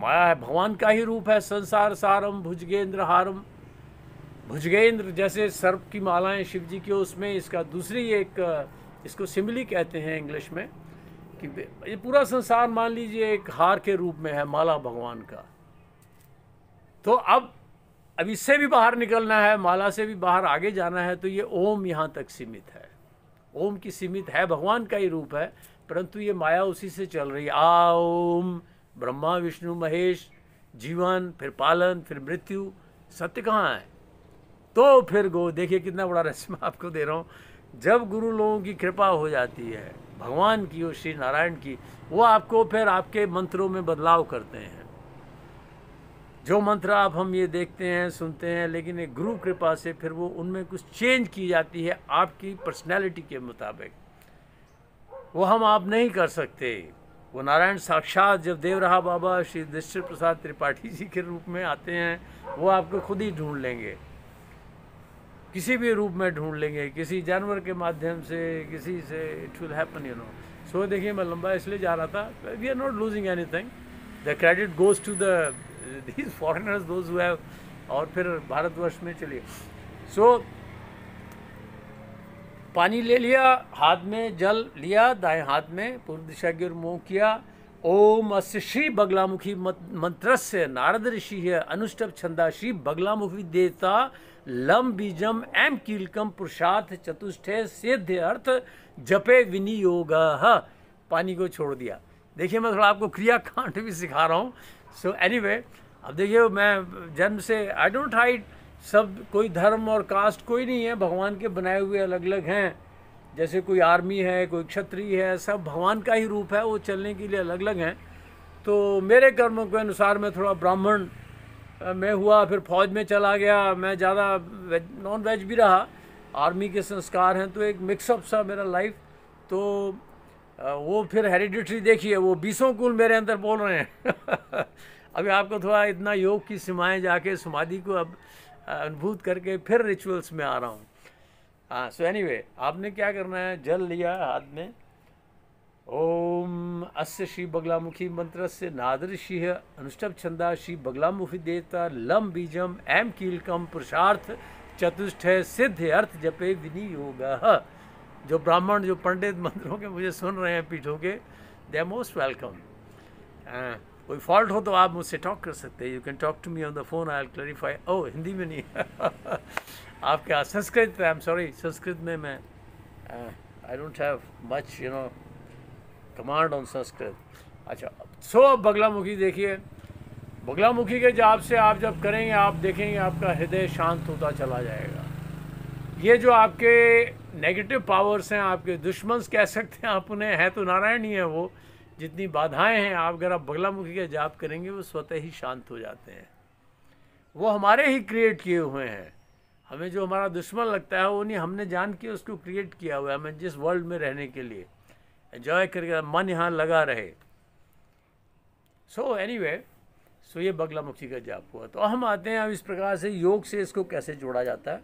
है, भगवान का ही रूप है। संसार सारम भुजगेंद्र हारम, भुजगेंद्र जैसे सर्प की मालाएं शिव जी की, उसमें इसका दूसरी एक, इसको सिमिली कहते हैं इंग्लिश में, कि ये पूरा संसार मान लीजिए एक हार के रूप में है, माला भगवान का। तो अब इससे भी बाहर निकलना है, माला से भी बाहर आगे जाना है, तो ये ओम यहाँ तक सीमित है। ओम की सीमित है, भगवान का ही रूप है, परंतु ये माया उसी से चल रही है। आ ओम, ब्रह्मा विष्णु महेश, जीवन, फिर पालन, फिर मृत्यु, सत्य कहाँ है? तो फिर देखिए कितना बड़ा रहस्य मैं आपको दे रहा हूँ। जब गुरु लोगों की कृपा हो जाती है, भगवान की और श्री नारायण की, वो आपको फिर आपके मंत्रों में बदलाव करते हैं। जो मंत्र आप हम ये देखते हैं, सुनते हैं, लेकिन एक गुरु कृपा से फिर वो उनमें कुछ चेंज की जाती है आपकी पर्सनैलिटी के मुताबिक। वो हम आप नहीं कर सकते। वो नारायण साक्षात जब देव रहा बाबा श्री युधिष्ठिर प्रसाद त्रिपाठी जी के रूप में आते हैं, वो आपको खुद ही ढूंढ लेंगे, किसी भी रूप में ढूंढ लेंगे, किसी जानवर के माध्यम से, किसी से, it will happen, you know. So देखिए, मैं लंबा इसलिए जा रहा था, we are not losing anything, the credit goes to these foreigners, those who have, और फिर भारतवर्ष में चलिए। सो पानी ले लिया, हाथ में जल लिया, दाएं हाथ में पूर्व दिशा की ओर मुँह किया। ओम अस्य श्री बगलामुखी मंत्रस्य नारद ऋषि है अनुष्टभ छंदा श्री बगलामुखी देवता लम बीजम एम कीलकम पुरुषार्थ चतुष्टय सिद्ध अर्थ जपे विनियोग। पानी को छोड़ दिया। देखिए, मैं थोड़ा आपको क्रिया कांड भी सिखा रहा हूँ। सो एनीवे, अब देखिए, मैं जन्म से आई डोंट हाइड, सब कोई धर्म और कास्ट कोई नहीं है, भगवान के बनाए हुए अलग अलग हैं। जैसे कोई आर्मी है, कोई क्षत्रिय है, सब भगवान का ही रूप है, वो चलने के लिए अलग अलग हैं। तो मेरे कर्मों के अनुसार मैं थोड़ा ब्राह्मण में हुआ, फिर फौज में चला गया, मैं ज़्यादा नॉन वेज भी रहा, आर्मी के संस्कार हैं, तो एक मिक्सअप सा मेरा लाइफ। तो वो फिर हेरिडिटरी देखिए, वो 20 कुल मेरे अंदर बोल रहे हैं। अभी आपको थोड़ा इतना योग की सीमाएँ जाके समाधि को अब अनुभूत करके फिर रिचुअल्स में आ रहा हूँ। हाँ, सो एनीवे, आपने क्या करना है, जल लिया हाथ में, ओम अस्य श्री बगलामुखी मंत्र से नादृषि अनुष्टभ छंदा श्री बगलामुखी देवता लम बीजम एम कीलकम पुरुषार्थ चतुष्टय सिद्ध अर्थ जपे विनियोग। जो ब्राह्मण, जो पंडित मंत्रों के मुझे सुन रहे हैं पीठों के, दे आर मोस्ट वेलकम। कोई फॉल्ट हो तो आप मुझसे टॉक कर सकते हैं, you can talk to me on the phone, I will clarify. Oh, Hindi में नहीं। आप क्या Sanskrit, I am sorry, Sanskrit में मैं I don't have much command on Sanskrit. अच्छा, सो अब बगलामुखी देखिए। बगलामुखी के जाप से आप जब करेंगे, आप देखेंगे आपका हृदय शांत होता चला जाएगा। ये जो आपके नेगेटिव पावर्स हैं, आपके दुश्मन कह सकते हैं आप उन्हें, है तो नारायण ही है वो, जितनी बाधाएं हैं, आप अगर आप बगलामुखी का जाप करेंगे वो स्वतः ही शांत हो जाते हैं। वो हमारे ही क्रिएट किए हुए हैं। हमें जो हमारा दुश्मन लगता है वो नहीं, हमने जान के उसको क्रिएट किया हुआ है, हमें जिस वर्ल्ड में रहने के लिए एंजॉय करके मन यहाँ लगा रहे। सो एनीवे, सो ये बगलामुखी का जाप हुआ। तो हम आते हैं अब इस प्रकार से योग से इसको कैसे जोड़ा जाता है।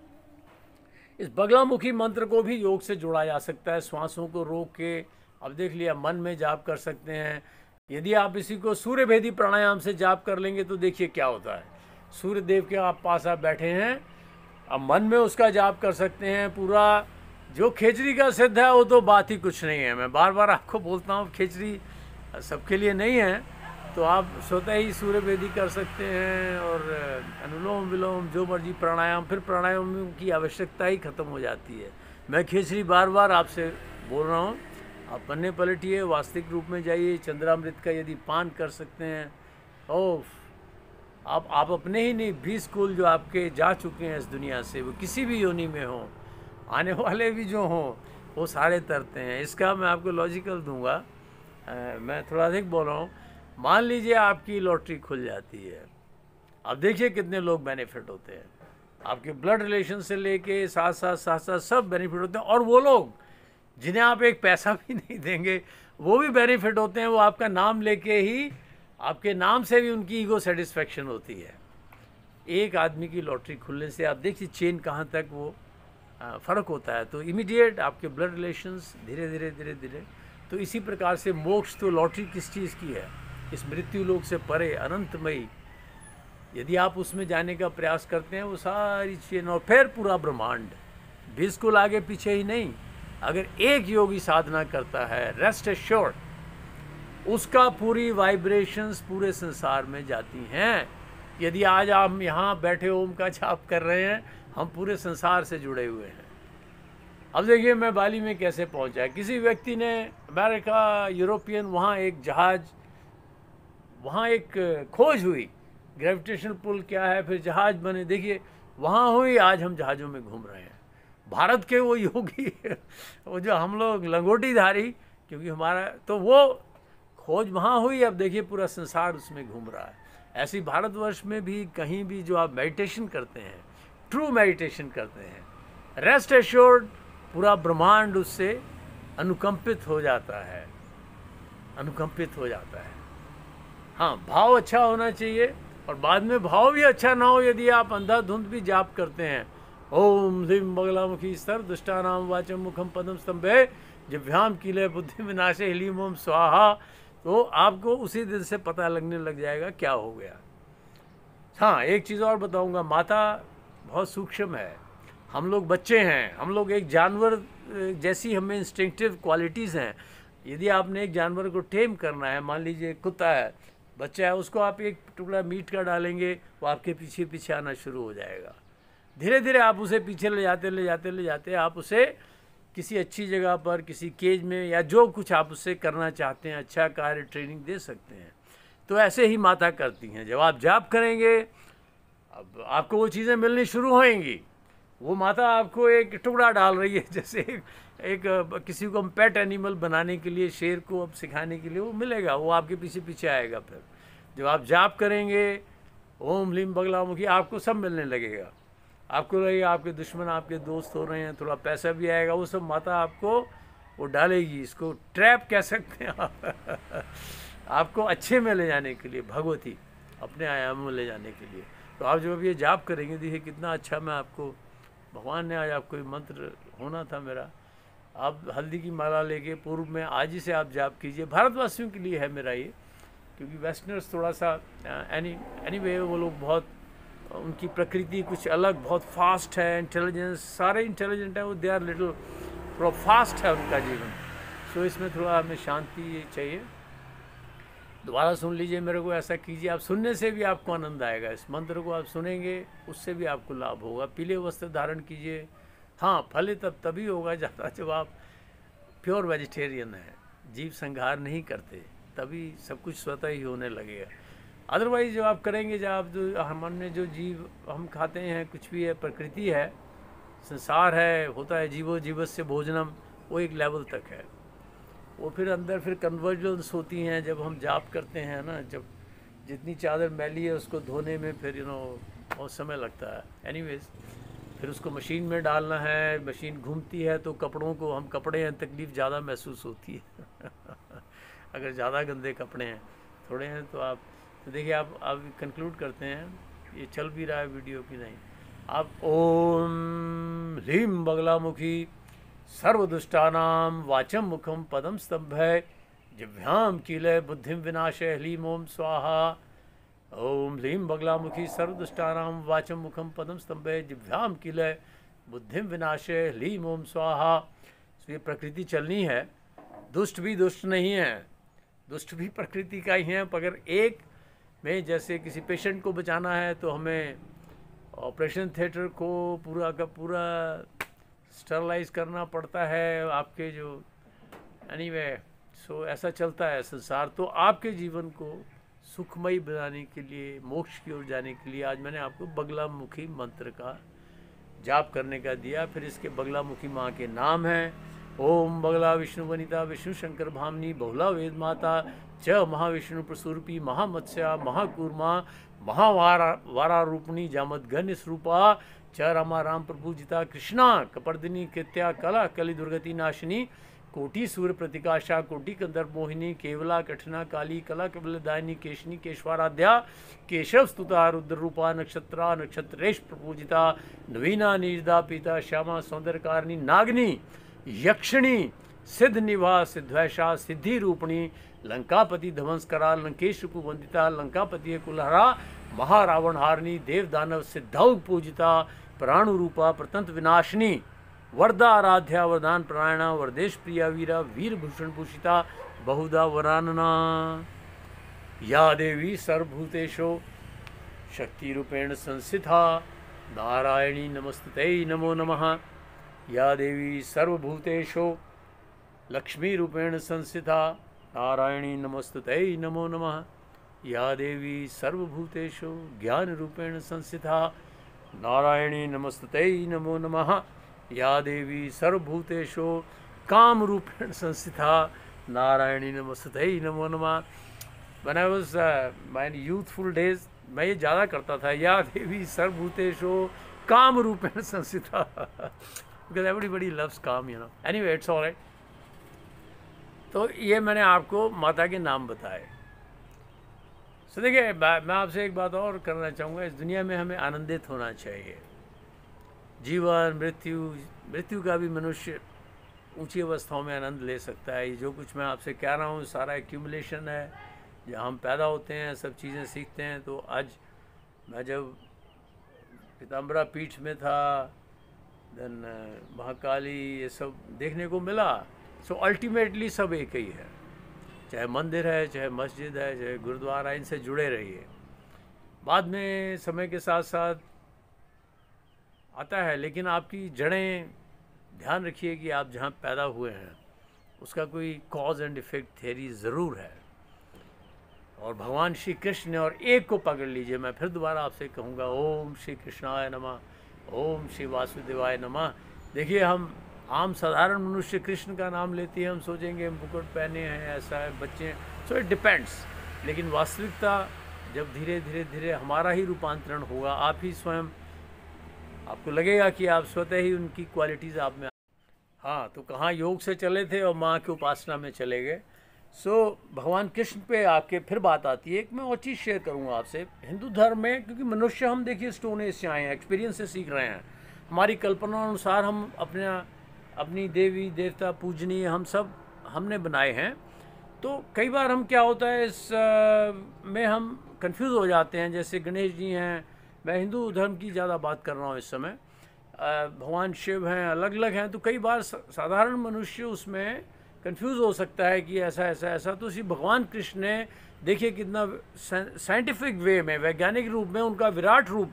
इस बगलामुखी मंत्र को भी योग से जोड़ा जा सकता है, श्वासों को रोक के। अब देख लिया, मन में जाप कर सकते हैं। यदि आप इसी को सूर्य भेदी प्राणायाम से जाप कर लेंगे तो देखिए क्या होता है। सूर्य देव के आप पास आप बैठे हैं, अब मन में उसका जाप कर सकते हैं पूरा। जो खेचरी का सिद्ध है वो तो बात ही कुछ नहीं है। मैं बार बार आपको बोलता हूँ, खेचरी सबके लिए नहीं है, तो आप स्वतः ही सूर्य भेदी कर सकते हैं और अनुलोम विलोम जो मर्जी प्राणायाम, फिर प्राणायाम की आवश्यकता ही खत्म हो जाती है। मैं खेचरी बार बार आपसे बोल रहा हूँ, आप पन्ने पलटिए, वास्तविक रूप में जाइए, चंद्रामृत का यदि पान कर सकते हैं, ओफ, आप अपने ही नहीं, 20 कुल जो आपके जा चुके हैं इस दुनिया से, वो किसी भी योनि में हों, आने वाले भी जो हों, वो सारे तरते हैं। इसका मैं आपको लॉजिकल दूंगा, मैं थोड़ा अधिक बोल रहा हूँ। मान लीजिए आपकी लॉटरी खुल जाती है, अब देखिए कितने लोग बेनिफिट होते हैं। आपके ब्लड रिलेशन से लेके साथ साथ सब बेनिफिट होते हैं। और वो लोग जिन्हें आप एक पैसा भी नहीं देंगे वो भी बेनिफिट होते हैं। वो आपका नाम लेके ही, आपके नाम से भी उनकी ईगो सेटिस्फेक्शन होती है। एक आदमी की लॉटरी खुलने से आप देखिए चेन कहाँ तक वो फ़र्क होता है। तो इमीडिएट आपके ब्लड रिलेशंस धीरे धीरे धीरे धीरे। तो इसी प्रकार से मोक्ष, तो लॉटरी किस चीज़ की है, इस मृत्यु लोक से परे अनंतमयी, यदि आप उसमें जाने का प्रयास करते हैं, वो सारी चेन और फिर पूरा ब्रह्मांड, बिल्कुल आगे पीछे ही नहीं। अगर एक योगी साधना करता है, रेस्ट एश्योर्ड, उसका पूरी वाइब्रेशंस पूरे संसार में जाती हैं। यदि आज आप यहाँ बैठे ओम का जाप कर रहे हैं, हम पूरे संसार से जुड़े हुए हैं। अब देखिए मैं बाली में कैसे पहुँचा। किसी व्यक्ति ने, अमेरिका, यूरोपियन, वहाँ एक जहाज़, वहाँ एक खोज हुई, ग्रेविटेशनल पुल क्या है, फिर जहाज़ बने, देखिए वहाँ हुई, आज हम जहाज़ों में घूम रहे हैं। भारत के वो योगी वो जो हम लोग लंगोटीधारी, क्योंकि हमारा तो वो खोज वहाँ हुई, अब देखिए पूरा संसार उसमें घूम रहा है। ऐसी भारतवर्ष में भी कहीं भी जो आप मेडिटेशन करते हैं, ट्रू मेडिटेशन करते हैं, रेस्ट एश्योर्ड, पूरा ब्रह्मांड उससे अनुकंपित हो जाता है, अनुकंपित हो जाता है। हाँ, भाव अच्छा होना चाहिए, और बाद में भाव भी अच्छा ना हो यदि आप अंधाधुंध भी जाप करते हैं। ओम ह्रीम बगलामुखी स्तर दुष्टानाम वाचम मुखम पदम स्तंभे जिह्वाम कीले बुद्धि विनाशे ह्लीम ओम स्वाहा, तो आपको उसी दिन से पता लगने लग जाएगा क्या हो गया। हाँ, एक चीज़ और बताऊंगा, माता बहुत सूक्ष्म है। हम लोग बच्चे हैं, हम लोग एक जानवर जैसी हमें इंस्टिंक्टिव क्वालिटीज़ हैं। यदि आपने एक जानवर को टेम करना है, मान लीजिए कुत्ता है, बच्चा है, उसको आप एक टुकड़ा मीट का डालेंगे, वो आपके पीछे पीछे आना शुरू हो जाएगा। धीरे धीरे आप उसे पीछे ले जाते आप उसे किसी अच्छी जगह पर, किसी केज में, या जो कुछ आप उससे करना चाहते हैं, अच्छा कार्य, ट्रेनिंग दे सकते हैं। तो ऐसे ही माता करती हैं। जब आप जाप करेंगे, अब आपको वो चीज़ें मिलनी शुरू होएंगी। वो माता आपको एक टुकड़ा डाल रही है, जैसे एक किसी को हम पेट एनिमल बनाने के लिए, शेर को अब सिखाने के लिए वो मिलेगा, वो आपके पीछे पीछे आएगा। फिर जब आप जाप करेंगे ओम ह्लीम बगलामुखी, आपको सब मिलने लगेगा। आपको लगेगा आपके दुश्मन आपके दोस्त हो रहे हैं, थोड़ा पैसा भी आएगा, वो सब माता आपको वो डालेगी। इसको ट्रैप कह सकते हैं आप आपको अच्छे में ले जाने के लिए, भगवती अपने आयामों में ले जाने के लिए। तो आप जब ये जाप करेंगे, देखिए कितना अच्छा, मैं आपको, भगवान ने आज आपको मंत्र होना था मेरा, आप हल्दी की माला लेके पूर्व में आज ही से आप जाप कीजिए। भारतवासियों के लिए है मेरा ये, क्योंकि वेस्टर्नर्स थोड़ा सा एनीवे वो लोग बहुत, उनकी प्रकृति कुछ अलग, बहुत फास्ट है, इंटेलिजेंस, सारे इंटेलिजेंट है वो, दे आर लिटिल थोड़ा फास्ट है उनका जीवन। सो इसमें थोड़ा हमें शांति चाहिए। दोबारा सुन लीजिए मेरे को, ऐसा कीजिए, आप सुनने से भी आपको आनंद आएगा। इस मंत्र को आप सुनेंगे, उससे भी आपको लाभ होगा। पीले वस्त्र धारण कीजिए। हाँ, फल तभी होगा ज़्यादा जब आप प्योर वेजिटेरियन हैं, जीव संहार नहीं करते, तभी सब कुछ स्वतः ही होने लगेगा। अदरवाइज जो आप करेंगे, जब आप जो हमने जो जीव हम खाते हैं, कुछ भी है, प्रकृति है, संसार है, होता है जीवो जीवस्य भोजनम, वो एक लेवल तक है। वो फिर अंदर फिर कन्वर्जन्स होती हैं जब हम जाप करते हैं ना, जब जितनी चादर मैली है उसको धोने में फिर बहुत समय लगता है। एनीवेज, फिर उसको मशीन में डालना है, मशीन घूमती है तो कपड़ों को, हम कपड़े हैं, तकलीफ़ ज़्यादा महसूस होती है अगर ज़्यादा गंदे कपड़े हैं, थोड़े हैं तो आप, तो देखिए आप कंक्लूड करते हैं, ये चल भी रहा है वीडियो की नहीं। आप ओम ह्रीम बगलामुखी सर्वदुष्टानाम वाचम मुखम पदम स्तंभय जिह्वाम कीलय बुद्धिम विनाशय ह्लीम ओम स्वाहा। ओम ह्लीम बगलामुखी सर्वदुष्टानाम वाचम मुखम पदम स्तंभय जिह्वाम कीलय बुद्धिम विनाशय ह्लीम ओम स्वाहा। तो ये प्रकृति चलनी है, दुष्ट भी दुष्ट नहीं है, दुष्ट भी प्रकृति का ही है। अगर एक में जैसे किसी पेशेंट को बचाना है तो हमें ऑपरेशन थिएटर को पूरा का पूरा स्टरलाइज करना पड़ता है, आपके जो एनीवे सो ऐसा चलता है संसार। तो आपके जीवन को सुखमयी बनाने के लिए, मोक्ष की ओर जाने के लिए आज मैंने आपको बगलामुखी मंत्र का जाप करने का दिया। फिर इसके बगलामुखी माँ के नाम हैं, ओम बगला विष्णु वनिता विष्णु शंकर भामनी बहुला वेद माता च महाविष्णु प्रसूरपी महामत्स्या महाकूर्मा महावारा रूपणी जामदघन्य स्वरूपा च रमा राम प्रभुजिता कृष्णा कपर्दिनी कृत्या कला कली दुर्गति नाशिनी कोटि सूर्य प्रतिकाशा कोटि कंदर मोहिनी केवला कठिना काली कला कबलदायिनी केशनी केशवाराध्या केशव स्तुता रुद्र रूपा नक्षत्रा नक्षत्रेश प्रपूजिता नवीना नीरदा पीता श्यामा सौंदर्यकारिणी नागनी यक्षिणी सिद्ध निभा सिद्धवैशा सिद्धि रूपणी लंकापति ध्वंसकरा लंकेश वंदिता लंकापति कुलहरा महारावण हारिणी देव दानव सिद्धौ पूजिता प्राणु रूपा प्रतंत विनाशिनी वरदा आराध्या वरदान प्रायणा वरदेश प्रिया वीरा वीर भूषण भूषिता बहुधा वरानना। या देवी सर्वभूतेषु शक्ति रूपेण संस्थिता नारायणी नमस्तुते नमो नमः। या देवी सर्वभूतेषु लक्ष्मी रूपेण संस्थिता नारायणी नमस्तुते नमो नमः। या देवी सर्वभूतेषु ज्ञान रूपेण संस्थिता नारायणी नमस्तुते नमो नमः। या देवी सर्वभूतेषु काम रूपेण संस्थिता नारायणी नमस्तुते नमो नमः। When I was my youthful days मैं ये ज़्यादा करता था, या देवी सर्वभूतेषु काम रूपेण संस्थिता बिकॉज एवरीबडी लव्स काम, एनीवे इट्स ऑलराइट। तो ये मैंने आपको माता के नाम बताए। सो देखिए, मैं आपसे एक बात और करना चाहूँगा, इस दुनिया में हमें आनंदित होना चाहिए। जीवन मृत्यु का भी मनुष्य ऊंची अवस्थाओं में आनंद ले सकता है। ये जो कुछ मैं आपसे कह रहा हूँ सारा एक्यूमुलेशन है, जहाँ हम पैदा होते हैं सब चीज़ें सीखते हैं। तो आज मैं जब पीताम्बरा पीठ में था, देन महाकाली, ये सब देखने को मिला। सो अल्टीमेटली सब एक ही है, चाहे मंदिर है, चाहे मस्जिद है, चाहे गुरुद्वारा, इनसे जुड़े रहिए। बाद में समय के साथ साथ आता है, लेकिन आपकी जड़ें, ध्यान रखिए कि आप जहाँ पैदा हुए हैं उसका कोई कॉज एंड इफेक्ट थ्योरी ज़रूर है। और भगवान श्री कृष्ण ने, और एक को पकड़ लीजिए, मैं फिर दोबारा आपसे कहूँगा, ओम श्री कृष्णाय नमः, ओम श्री वासुदेवाय नमः। देखिए, हम आम साधारण मनुष्य कृष्ण का नाम लेते हैं, हम सोचेंगे मुकुट पहने हैं, ऐसा है, बच्चे हैं, सो इट डिपेंड्स। लेकिन वास्तविकता जब धीरे धीरे धीरे हमारा ही रूपांतरण होगा, आप ही स्वयं, आपको लगेगा कि आप स्वतः ही उनकी क्वालिटीज़ आप में। हाँ, तो कहाँ योग से चले थे और माँ की उपासना में चले गए। सो भगवान कृष्ण पे आपके फिर बात आती है। एक मैं और चीज़ शेयर करूँगा आपसे, हिंदू धर्म में, क्योंकि मनुष्य हम देखिए स्टोन एज से आए हैं, एक्सपीरियंस से सीख रहे हैं। हमारी कल्पना अनुसार हम अपनी देवी देवता पूजनीय हम सब हमने बनाए हैं। तो कई बार हम क्या होता है, इस में हम कंफ्यूज हो जाते हैं। जैसे गणेश जी हैं, मैं हिंदू धर्म की ज़्यादा बात कर रहा हूँ इस समय, भगवान शिव हैं, अलग अलग हैं। तो कई बार साधारण मनुष्य उसमें कंफ्यूज हो सकता है कि ऐसा ऐसा ऐसा। तो इसी भगवान कृष्ण ने देखिए कितना साइंटिफिक वे में, वैज्ञानिक रूप में उनका विराट रूप,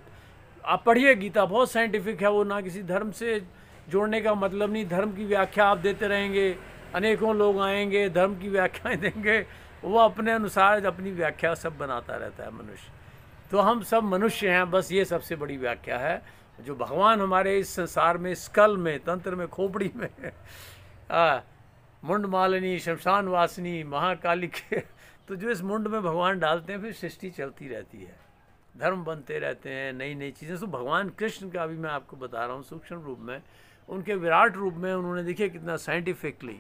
आप पढ़िए गीता, बहुत साइंटिफिक है वो, ना किसी धर्म से जोड़ने का मतलब नहीं, धर्म की व्याख्या आप देते रहेंगे, अनेकों लोग आएंगे, धर्म की व्याख्याएं देंगे, वो अपने अनुसार अपनी व्याख्या सब बनाता रहता है मनुष्य। तो हम सब मनुष्य हैं, बस ये सबसे बड़ी व्याख्या है जो भगवान हमारे इस संसार में, स्कल में, तंत्र में, खोपड़ी में मुंड मालिनी, शमशान वासिनी, महाकाली के तो जो इस मुंड में भगवान डालते हैं, फिर सृष्टि चलती रहती है, धर्म बनते रहते हैं, नई नई चीज़ें। तो भगवान कृष्ण का भी मैं आपको बता रहा हूँ सूक्ष्म रूप में, उनके विराट रूप में उन्होंने देखिए कितना साइंटिफिकली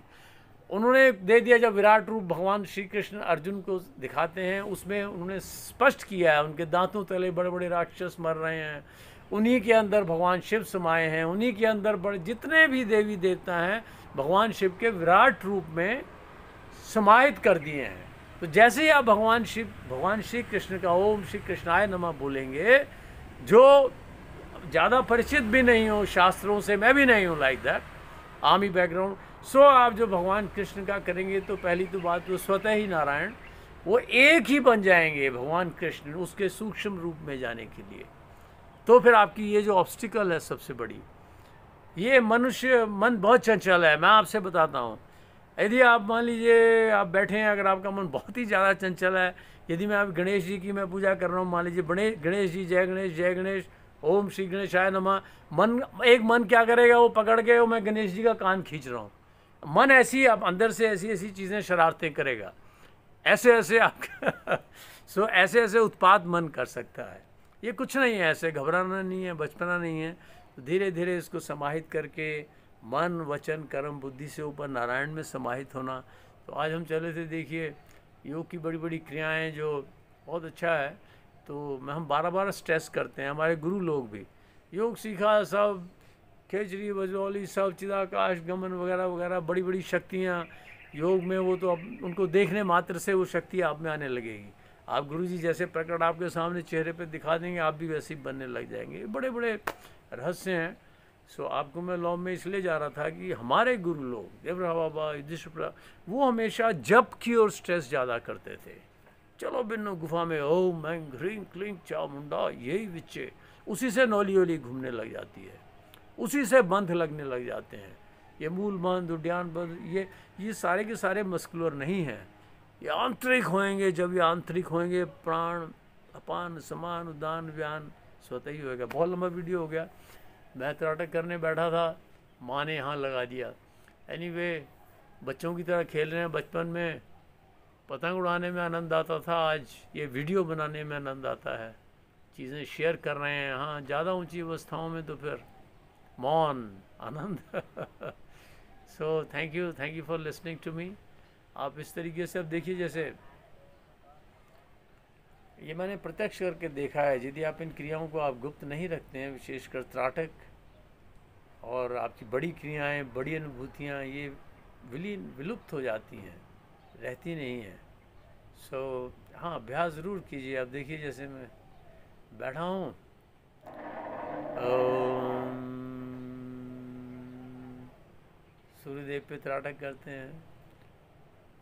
उन्होंने दे दिया। जब विराट रूप भगवान श्री कृष्ण अर्जुन को दिखाते हैं, उसमें उन्होंने स्पष्ट किया है उनके दांतों तले बड़े बड़े राक्षस मर रहे हैं, उन्हीं के अंदर भगवान शिव समाये हैं, उन्हीं के अंदर बड़े जितने भी देवी देवता हैं भगवान शिव के विराट रूप में समाहित कर दिए हैं। तो जैसे ही आप भगवान श्री कृष्ण का ओम श्री कृष्णाय नमः बोलेंगे, जो ज़्यादा परिचित भी नहीं हो शास्त्रों से, मैं भी नहीं हूँ लाइक दैट, आर्मी बैकग्राउंड, सो आप जो भगवान कृष्ण का करेंगे तो पहली तो बात वो स्वतः ही नारायण, वो एक ही बन जाएंगे भगवान कृष्ण उसके सूक्ष्म रूप में जाने के लिए। तो फिर आपकी ये जो ऑब्स्टिकल है सबसे बड़ी, ये मनुष्य मन बहुत चंचल है। मैं आपसे बताता हूँ, यदि आप मान लीजिए आप बैठे हैं, अगर आपका मन बहुत ही ज़्यादा चंचल है, यदि मैं आप गणेश जी की मैं पूजा कर रहा हूँ, मान लीजिए गणेश जी जय गणेश ओम श्री गणेशाय नमः, मन क्या करेगा, वो पकड़ के वो मैं गणेश जी का कान खींच रहा हूँ। मन ऐसी आप अंदर से ऐसी चीज़ें शरारतें करेगा, ऐसे आप सो ऐसे उत्पाद मन कर सकता है। ये कुछ नहीं है, ऐसे घबराना नहीं है, बचपना नहीं है। तो धीरे धीरे इसको समाहित करके मन वचन कर्म बुद्धि से ऊपर नारायण में समाहित होना। तो आज हम चले थे, देखिए योग की बड़ी बड़ी क्रियाएं जो बहुत अच्छा है। तो हम बार स्ट्रेस करते हैं, हमारे गुरु लोग भी योग सीखा, सब खेचरी बजौली सब चिदाकाश गमन वगैरह वगैरह बड़ी बड़ी शक्तियाँ योग में, वो तो अब उनको देखने मात्र से वो शक्ति आप में आने लगेगी। आप गुरुजी जैसे प्रकट आपके सामने चेहरे पे दिखा देंगे, आप भी वैसे ही बनने लग जाएंगे। बड़े बड़े रहस्य हैं। सो आपको मैं लॉ में इसलिए जा रहा था कि हमारे गुरु लोग देवरा बाबा, युधिष्ठिर, वो हमेशा जप की और स्ट्रेस ज़्यादा करते थे। चलो बिन्नो गुफा में ओम मैं ह्रीं क्लीं चामुंडा, यही विच्चे, उसी से नौली ओली घूमने लग जाती है, उसी से बंध लगने लग जाते हैं। ये मूल बंध, उद्यान बंध, ये सारे के सारे मस्कुलर नहीं हैं, ये आंतरिक होएंगे। जब ये आंतरिक होएंगे, प्राण अपान समान उदान व्यान स्वतः ही होएगा। बहुत लंबा वीडियो हो गया, मैं त्राटक करने बैठा था, माँ ने यहाँ लगा दिया। एनीवे, बच्चों की तरह खेल रहे हैं। बचपन में पतंग उड़ाने में आनंद आता था, आज ये वीडियो बनाने में आनंद आता है, चीज़ें शेयर कर रहे हैं। हाँ, ज़्यादा ऊंची अवस्थाओं में तो फिर मौन आनंद। So thank you for listening to me. आप इस तरीके से अब देखिए, जैसे ये मैंने प्रत्यक्ष करके देखा है, यदि आप इन क्रियाओं को आप गुप्त नहीं रखते हैं, विशेषकर त्राटक और आपकी बड़ी क्रियाएं, बड़ी अनुभूतियां, ये विलुप्त हो जाती हैं, रहती नहीं हैं। सो हाँ, अभ्यास ज़रूर कीजिए। अब देखिए, जैसे मैं बैठा हूँ, सूर्यदेव पे त्राटक करते हैं।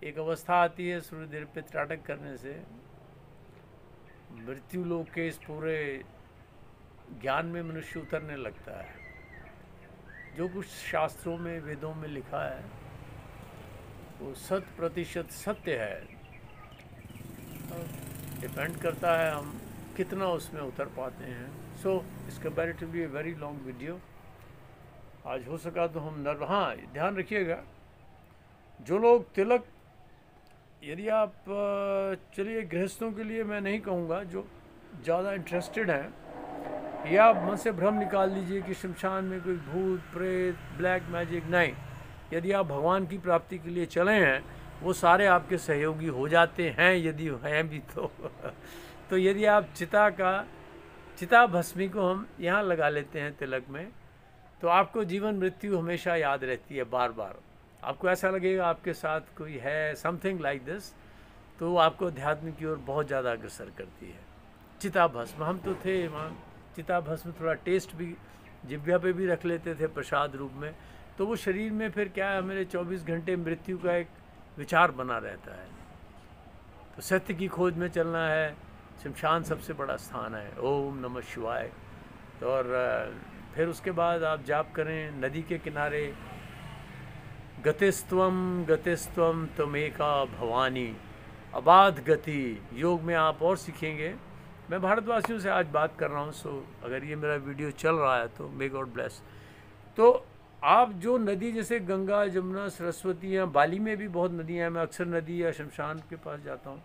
एक अवस्था आती है सूर्यदेव पे त्राटक करने से मृत्यु लोक के इस पूरे ज्ञान में मनुष्य उतरने लगता है। जो कुछ शास्त्रों में, वेदों में लिखा है, वो 100% सत्य है। डिपेंड करता है हम कितना उसमें उतर पाते हैं। So it's comparatively a very long video. आज हो सका तो हम हाँ, ध्यान रखिएगा, जो लोग तिलक, यदि आप चलिए गृहस्थों के लिए मैं नहीं कहूँगा, जो ज़्यादा इंटरेस्टेड हैं, या आप मन से भ्रम निकाल लीजिए कि शमशान में कोई भूत प्रेत ब्लैक मैजिक, नहीं। यदि आप भगवान की प्राप्ति के लिए चले हैं, वो सारे आपके सहयोगी हो जाते हैं, यदि हैं भी तो यदि आप चिता भस्मी को हम यहाँ लगा लेते हैं तिलक में, तो आपको जीवन मृत्यु हमेशा याद रहती है, बार बार आपको ऐसा लगेगा आपके साथ कोई है, समथिंग लाइक दिस। तो वो आपको अध्यात्म की ओर बहुत ज़्यादा अग्रसर करती है। चिता भस्म, हम तो थे वहाँ, चिता भस्म थोड़ा टेस्ट भी जिह्वा पे भी रख लेते थे प्रसाद रूप में, तो वो शरीर में फिर क्या है, मेरे 24 घंटे मृत्यु का एक विचार बना रहता है। तो सत्य की खोज में चलना है, शमशान सबसे बड़ा स्थान है। ओम नमः शिवाय। तो और फिर उसके बाद आप जाप करें नदी के किनारे, गतिस्त्वम गतिस्त्वम त्वमेका भवानी, अबाध गति। योग में आप और सीखेंगे। मैं भारतवासियों से आज बात कर रहा हूँ, सो अगर ये मेरा वीडियो चल रहा है तो मे गॉड ब्लेस। तो आप जो नदी जैसे गंगा, जमुना, सरस्वती, या बाली में भी बहुत नदियाँ हैं, मैं अक्सर नदी या शमशान के पास जाता हूँ,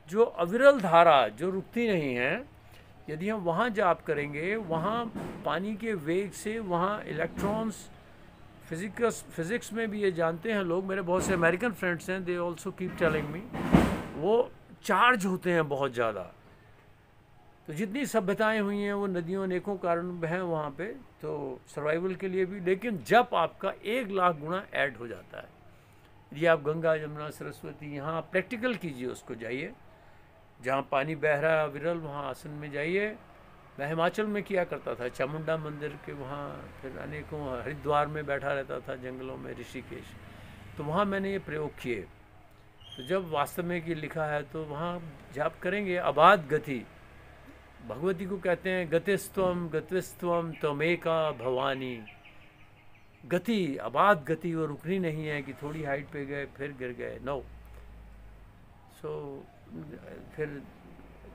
जो अविरल धारा जो रुकती नहीं है, यदि हम वहाँ जाप करेंगे, वहाँ पानी के वेग से वहाँ इलेक्ट्रॉन्स, फिज़िक्स में भी ये जानते हैं लोग, मेरे बहुत से अमेरिकन फ्रेंड्स हैं, they also keep telling me, वो चार्ज होते हैं बहुत ज़्यादा। तो जितनी सभ्यताएं हुई हैं वो नदियों अनेकों कारण हैं वहाँ पे, तो सर्वाइवल के लिए भी। लेकिन जब आपका 1,00,000 गुना ऐड हो जाता है, यदि आप गंगा, जमुना, सरस्वती, यहाँ प्रैक्टिकल कीजिए, उसको जाइए जहाँ पानी बह रहा है अविरल, वहाँ आसन में जाइए। मैं हिमाचल में किया करता था, चामुंडा मंदिर के वहाँ, फिर अनेकों, हरिद्वार में बैठा रहता था जंगलों में, ऋषिकेश, तो वहाँ मैंने ये प्रयोग किए। तो जब वास्तव में कि लिखा है तो वहाँ जाप करेंगे, अबाध गति। भगवती को कहते हैं गतिस्त्वम गतिस्त्वम त्वमेका भवानी, गति, अबाध गति, वो रुकनी नहीं है कि थोड़ी हाइट पे गए फिर गिर गए, नो। सो फिर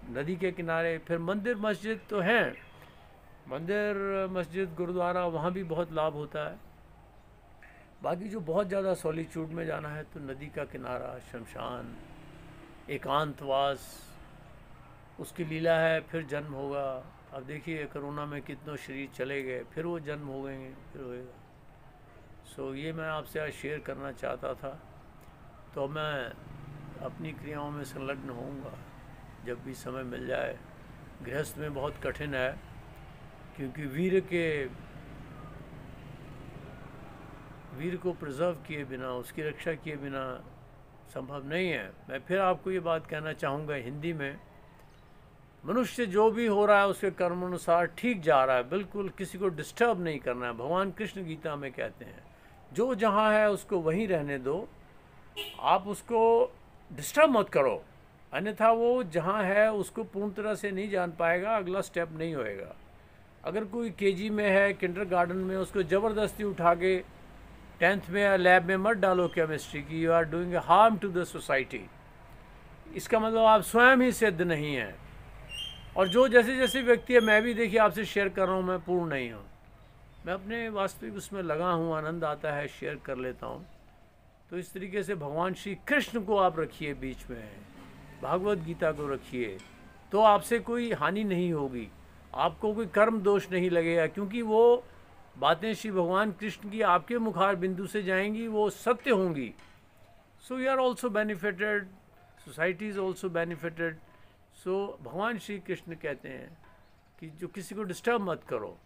नदी के किनारे, फिर मंदिर मस्जिद तो हैं, मंदिर मस्जिद गुरुद्वारा, वहाँ भी बहुत लाभ होता है। बाकी जो बहुत ज़्यादा सॉलिट्यूड में जाना है तो नदी का किनारा, शमशान, एकांतवास, उसकी लीला है, फिर जन्म होगा। अब देखिए कोरोना में कितनों शरीर चले गए, फिर वो जन्म हो गए, फिर होएगा। सो ये मैं आपसे आज शेयर करना चाहता था। तो मैं अपनी क्रियाओं में संलग्न होऊंगा जब भी समय मिल जाए। गृहस्थ में बहुत कठिन है, क्योंकि वीर को प्रिजर्व किए बिना, उसकी रक्षा किए बिना संभव नहीं है। मैं फिर आपको ये बात कहना चाहूँगा हिंदी में, मनुष्य जो भी हो रहा है उसके कर्म अनुसार ठीक जा रहा है, बिल्कुल किसी को डिस्टर्ब नहीं करना है। भगवान कृष्ण गीता में कहते हैं जो जहाँ है उसको वहीं रहने दो, आप उसको डिस्टर्ब मत करो, अन्यथा वो जहाँ है उसको पूर्ण तरह से नहीं जान पाएगा, अगला स्टेप नहीं होएगा। अगर कोई केजी में है, किंडरगार्टन में, उसको ज़बरदस्ती उठा के 10th में या लैब में मत डालो केमिस्ट्री की, you are doing a harm to the society. इसका मतलब आप स्वयं ही सिद्ध नहीं हैं। और जो जैसे जैसे व्यक्ति है, मैं भी देखिए आपसे शेयर कर रहा हूँ, मैं पूर्ण नहीं हूँ, मैं अपने वास्तविक उसमें लगा हूँ, आनंद आता है, शेयर कर लेता हूँ। तो इस तरीके से भगवान श्री कृष्ण को आप रखिए बीच में, भागवत गीता को रखिए, तो आपसे कोई हानि नहीं होगी, आपको कोई कर्म दोष नहीं लगेगा, क्योंकि वो बातें श्री भगवान कृष्ण की आपके मुखार बिंदु से जाएंगी, वो सत्य होंगी। So you are also benefited, society is also benefited. So भगवान श्री कृष्ण कहते हैं कि जो किसी को डिस्टर्ब मत करो,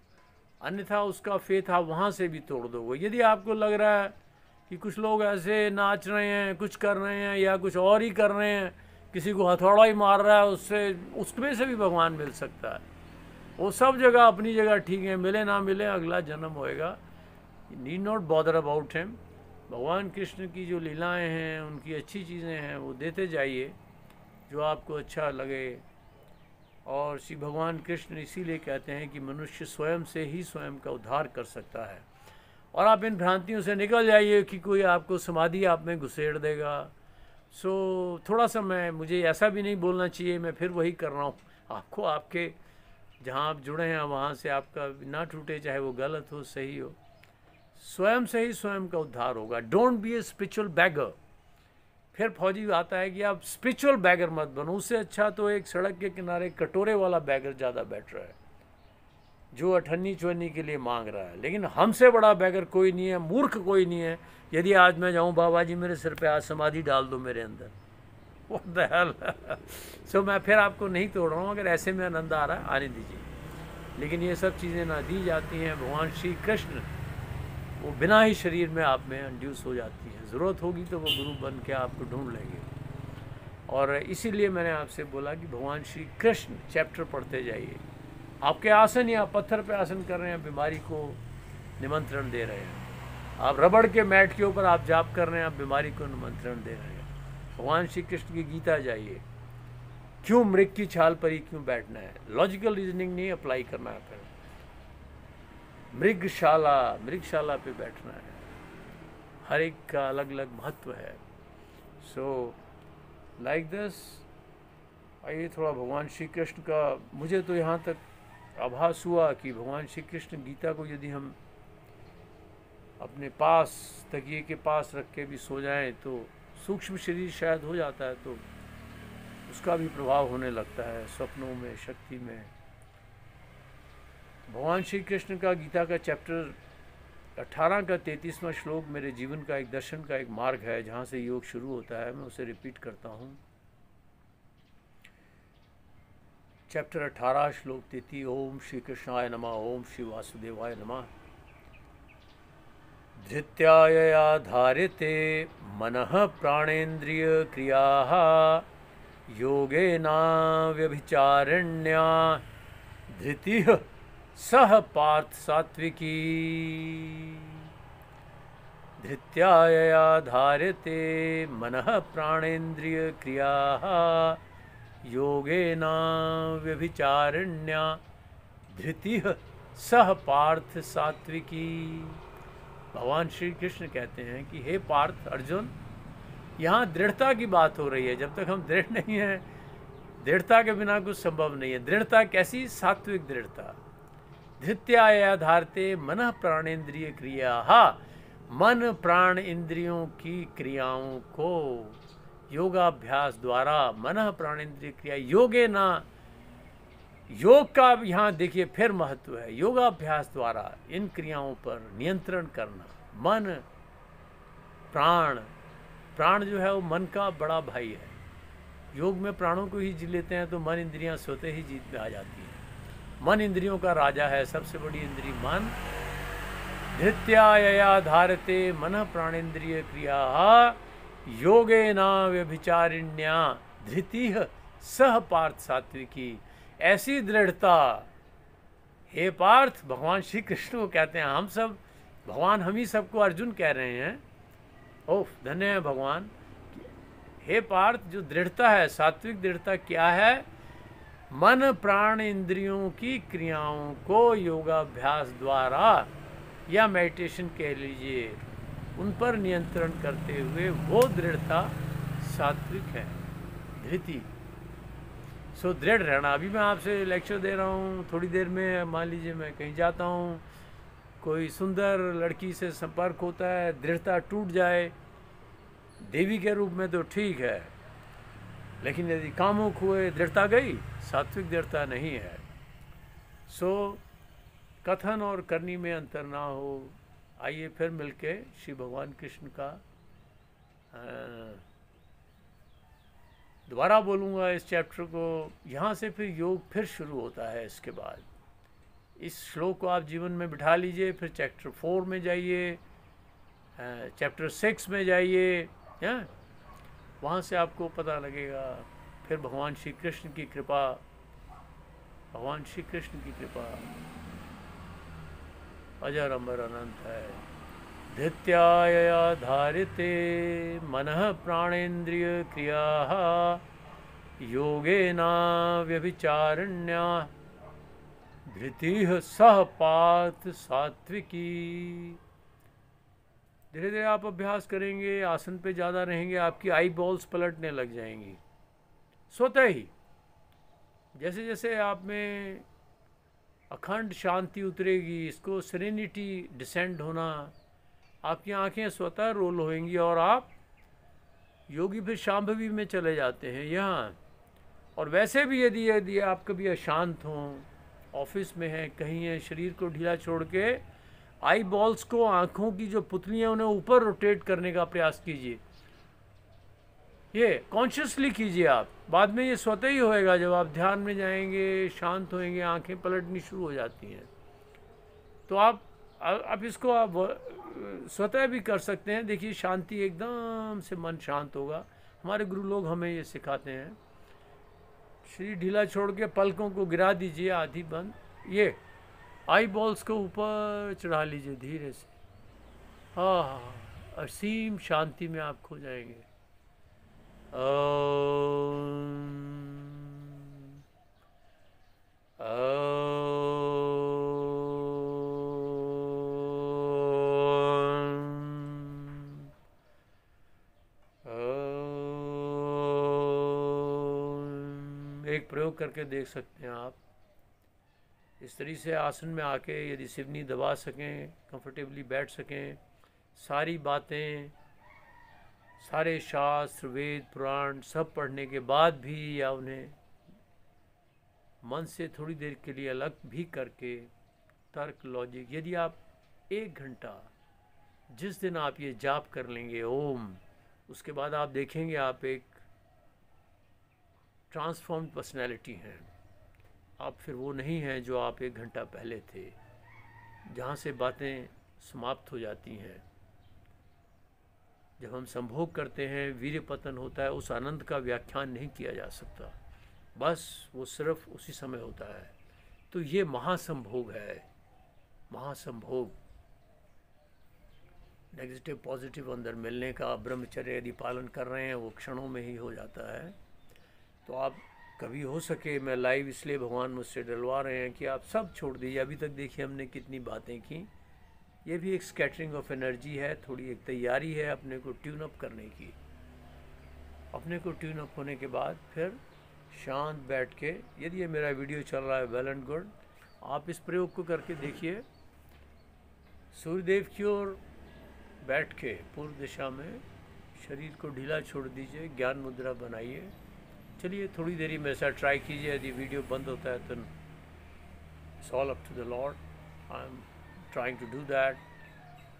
अन्यथा उसका फेथ आप वहाँ से भी तोड़ दोगे। यदि आपको लग रहा है कि कुछ लोग ऐसे नाच रहे हैं, कुछ कर रहे हैं, या कुछ और ही कर रहे हैं, किसी को हथौड़ा ही मार रहा है, उससे उसमें से भी भगवान मिल सकता है। वो सब जगह अपनी जगह ठीक है, मिले ना मिले अगला जन्म होएगा, need not bother about him. भगवान कृष्ण की जो लीलाएं हैं, उनकी अच्छी चीज़ें हैं, वो देते जाइए जो आपको अच्छा लगे। और श्री भगवान कृष्ण इसीलिए कहते हैं कि मनुष्य स्वयं से ही स्वयं का उद्धार कर सकता है। और आप इन भ्रांतियों से निकल जाइए कि कोई आपको समाधि आप में घुसेड़ देगा। सो थोड़ा सा मुझे ऐसा भी नहीं बोलना चाहिए, मैं फिर वही कर रहा हूँ आपको, आपके जहाँ आप जुड़े हैं वहाँ से आपका ना टूटे, चाहे वो गलत हो सही हो, स्वयं से ही स्वयं का उद्धार होगा। Don't be a spiritual beggar. फिर फौजी आता है कि आप स्पिरिचुअल बैगर मत बनो, उससे अच्छा तो एक सड़क के किनारे कटोरे वाला बैगर ज़्यादा बेटर है, जो अठन्नी चवन्नी के लिए मांग रहा है। लेकिन हमसे बड़ा बैगर कोई नहीं है, मूर्ख कोई नहीं है। यदि आज मैं जाऊँ, बाबा जी मेरे सिर पे आज समाधि डाल दो मेरे अंदर, व्हाट द हेल। सो मैं फिर आपको नहीं तोड़ रहा हूँ, अगर ऐसे में आनंद आ रहा है आने दीजिए। लेकिन ये सब चीज़ें ना दी जाती हैं। भगवान श्री कृष्ण वो बिना ही शरीर में आप में इंड्यूस हो जाती हैं, ज़रूरत होगी तो वो गुरु बन के आपको ढूंढ लेंगे। और इसीलिए मैंने आपसे बोला कि भगवान श्री कृष्ण चैप्टर पढ़ते जाइए। आपके आसन या पत्थर पे आसन कर रहे हैं, बीमारी को निमंत्रण दे रहे हैं। आप रबड़ के मैट के ऊपर आप जाप कर रहे हैं, आप बीमारी को निमंत्रण दे रहे हैं। भगवान श्री कृष्ण की गीता जाइए। क्यों मृग की छाल पर ही क्यों बैठना है, लॉजिकल रीजनिंग नहीं अप्लाई करना है, फिर मृगशाला पे बैठना है। हर एक का अलग अलग महत्व है। सो लाइक दिस, आइए थोड़ा भगवान श्री कृष्ण का, मुझे तो यहाँ तक आभास हुआ कि भगवान श्री कृष्ण गीता को यदि हम अपने पास तकिए के पास रख के भी सो जाएं तो सूक्ष्म शरीर शायद हो जाता है, तो उसका भी प्रभाव होने लगता है सपनों में, शक्ति में। भगवान श्री कृष्ण का गीता का चैप्टर 18 का 33वां श्लोक मेरे जीवन का एक दर्शन का एक मार्ग है, जहाँ से योग शुरू होता है। मैं उसे रिपीट करता हूँ। चैप्टर 18 श्लोक 33, ओम श्री कृष्णाय नमः, ओम श्री वासुदेवाय नमः। धृत्यायया धार्यते मनः प्राणेन्द्रिय क्रियाः योगेना व्यभिचारिण्या धृतिः सह पार्थ सात्विकी। धृत्यायया धार्यते मनः प्राणेन्द्रिय क्रियाः योगेना व्यभिचारिण्या धृतिः सह पार्थ सात्विकी। भगवान श्री कृष्ण कहते हैं कि हे पार्थ, अर्जुन, यहाँ दृढ़ता की बात हो रही है। जब तक हम दृढ़ नहीं हैं, दृढ़ता के बिना कुछ संभव नहीं है। दृढ़ता कैसी? सात्विक दृढ़ता। धृत्याया धारते मन प्राणेन्द्रिय क्रिया। मन प्राण इंद्रियों की क्रियाओं को योगाभ्यास द्वारा, मन प्राणेन्द्रिय क्रिया योगे ना, योग का यहाँ देखिए फिर महत्व है। योगाभ्यास द्वारा इन क्रियाओं पर नियंत्रण करना। मन प्राण, प्राण जो है वो मन का बड़ा भाई है। योग में प्राणों को ही जी लेते हैं तो मन इंद्रियां स्वतः ही जीत में आ जाती हैं। मन इंद्रियों का राजा है, सबसे बड़ी इंद्रिय मन। धृत्यायया धारते मन प्राणेन्द्रिय क्रिया योगेना व्यभिचारिण्या धृतिः सह पार्थ सात्विकी। ऐसी दृढ़ता, हे पार्थ, भगवान श्री कृष्ण को कहते हैं। हम सब, भगवान हम ही सबको अर्जुन कह रहे हैं। ओह धन्य है भगवान। हे पार्थ, जो दृढ़ता है, सात्विक दृढ़ता क्या है? मन प्राण इंद्रियों की क्रियाओं को योगाभ्यास द्वारा या मेडिटेशन कह लीजिए, उन पर नियंत्रण करते हुए वो दृढ़ता सात्विक है, धृति। सो दृढ़ रहना। अभी मैं आपसे लेक्चर दे रहा हूँ, थोड़ी देर में मान लीजिए मैं कहीं जाता हूँ, कोई सुंदर लड़की से संपर्क होता है, दृढ़ता टूट जाए, देवी के रूप में तो ठीक है, लेकिन यदि कामुक हुए, दृढ़ता गई, सात्विक दृढ़ता नहीं है। सो कथन और करनी में अंतर ना हो। आइए फिर मिलके श्री भगवान कृष्ण का दोबारा बोलूँगा इस चैप्टर को। यहाँ से फिर योग फिर शुरू होता है। इसके बाद इस श्लोक को आप जीवन में बिठा लीजिए, फिर चैप्टर 4 में जाइए, चैप्टर 6 में जाइए, हैं, वहाँ से आपको पता लगेगा। फिर भगवान श्री कृष्ण की कृपा, भगवान श्री कृष्ण की कृपा अजर अमर अनंत है। धृत्यायया धार्यते मनः प्राणेन्द्रिय क्रियाः योगेना व्यभिचारिण्या धृतिः सह पार्थ सात्विकी। धीरे धीरे आप अभ्यास करेंगे, आसन पे ज़्यादा रहेंगे, आपकी आई बॉल्स पलटने लग जाएंगी स्वतः ही। जैसे जैसे आप में अखंड शांति उतरेगी, इसको सेरेनिटी डिसेंड होना, आपकी आंखें स्वतः रोल होंगी और आप योगी फिर शांभवी में चले जाते हैं यहाँ। और वैसे भी यदि आप कभी अशांत हों, ऑफिस में हैं, कहीं हैं, शरीर को ढीला छोड़ के आई बॉल्स को, आँखों की जो पुतलियाँ, उन्हें ऊपर रोटेट करने का प्रयास कीजिए। ये कॉन्शियसली कीजिए आप। बाद में ये स्वतः ही होएगा। जब आप ध्यान में जाएंगे, शांत होएंगे, आंखें पलटनी शुरू हो जाती हैं, तो आप इसको आप स्वतः भी कर सकते हैं। देखिए शांति, एकदम से मन शांत होगा। हमारे गुरु लोग हमें ये सिखाते हैं। शरीर ढीला छोड़ के पलकों को गिरा दीजिए, आधी बंद, ये आई बॉल्स को ऊपर चढ़ा लीजिए धीरे से। हाँ, असीम शांति में आप खो जाएंगे। एक प्रयोग करके देख सकते हैं आप। इस तरीके से आसन में आके यदि सिवनी दबा सकें, कंफर्टेबली बैठ सकें, सारी बातें, सारे शास्त्र, वेद, पुराण सब पढ़ने के बाद भी, या उन्हें मन से थोड़ी देर के लिए अलग भी करके, तर्क, लॉजिक, यदि आप 1 घंटा जिस दिन आप ये जाप कर लेंगे ओम, उसके बाद आप देखेंगे आप एक ट्रांसफॉर्म्ड पर्सनैलिटी हैं। आप फिर वो नहीं हैं जो आप 1 घंटा पहले थे, जहाँ से बातें समाप्त हो जाती हैं। जब हम संभोग करते हैं, वीर्य पतन होता है, उस आनंद का व्याख्यान नहीं किया जा सकता, बस वो सिर्फ उसी समय होता है। तो ये महासंभोग है, महासंभोग। नेगेटिव पॉजिटिव अंदर मिलने का ब्रह्मचर्य यदि पालन कर रहे हैं, वो क्षणों में ही हो जाता है। तो आप कभी हो सके, मैं लाइव इसलिए भगवान मुझसे डलवा रहे हैं कि आप सब छोड़ दीजिए। अभी तक देखिए हमने कितनी बातें की, ये भी एक स्कैटरिंग ऑफ एनर्जी है, थोड़ी एक तैयारी है अपने को ट्यून अप करने की। अपने को ट्यून अप होने के बाद फिर शांत बैठ के, यदि ये मेरा वीडियो चल रहा है वेल एंड गुड, आप इस प्रयोग को करके देखिए। सूर्यदेव की ओर बैठ के पूर्व दिशा में शरीर को ढीला छोड़ दीजिए, ज्ञान मुद्रा बनाइए। चलिए थोड़ी देरी में ऐसा ट्राई कीजिए। यदि वीडियो बंद होता है तो it's all up to the lord, I am trying to do that.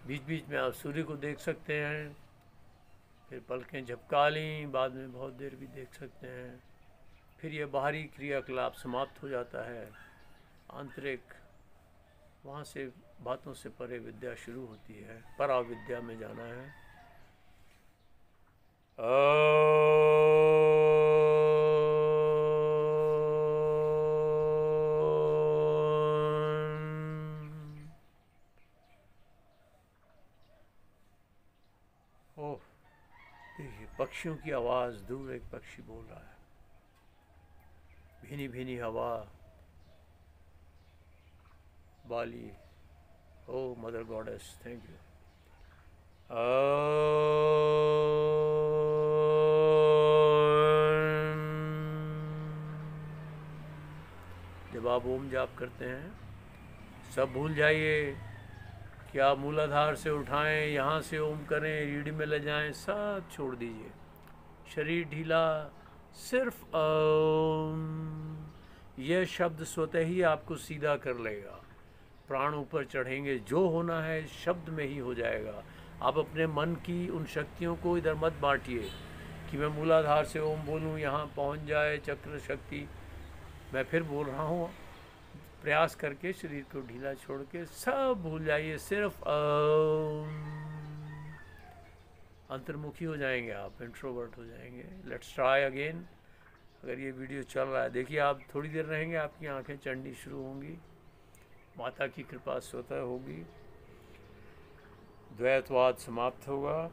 बीच बीच में आप सूर्य को देख सकते हैं, फिर पलकें झपका लीं, बाद में बहुत देर भी देख सकते हैं। फिर ये बाहरी क्रियाकलाप समाप्त हो जाता है, आंतरिक, वहाँ से बातों से परे विद्या शुरू होती है, पराविद्या में जाना है। ओह, देखिए पक्षियों की आवाज़, दूर एक पक्षी बोल रहा है, भीनी भीनी हवा, बाली। Oh, Mother Goddess, thank you. जब आप ओम जाप करते हैं, सब भूल जाइए कि आप मूलाधार से उठाएं, यहाँ से ओम करें, रीढ़ में ले जाएं, सब छोड़ दीजिए। शरीर ढीला, सिर्फ ओम, यह शब्द स्वतः ही आपको सीधा कर लेगा। प्राण ऊपर चढ़ेंगे, जो होना है शब्द में ही हो जाएगा। आप अपने मन की उन शक्तियों को इधर मत बांटिए कि मैं मूलाधार से ओम बोलूं, यहाँ पहुँच जाए चक्र शक्ति। मैं फिर बोल रहा हूँ, प्रयास करके शरीर को ढीला छोड़ के सब भूल जाइए, सिर्फ अंतर्मुखी हो जाएंगे आप, इंट्रोवर्ट हो जाएंगे। Let's try again. अगर ये वीडियो चल रहा है, देखिए आप थोड़ी देर रहेंगे, आपकी आंखें चढ़नी शुरू होंगी, माता की कृपा स्वतः होगी, द्वैतवाद समाप्त होगा।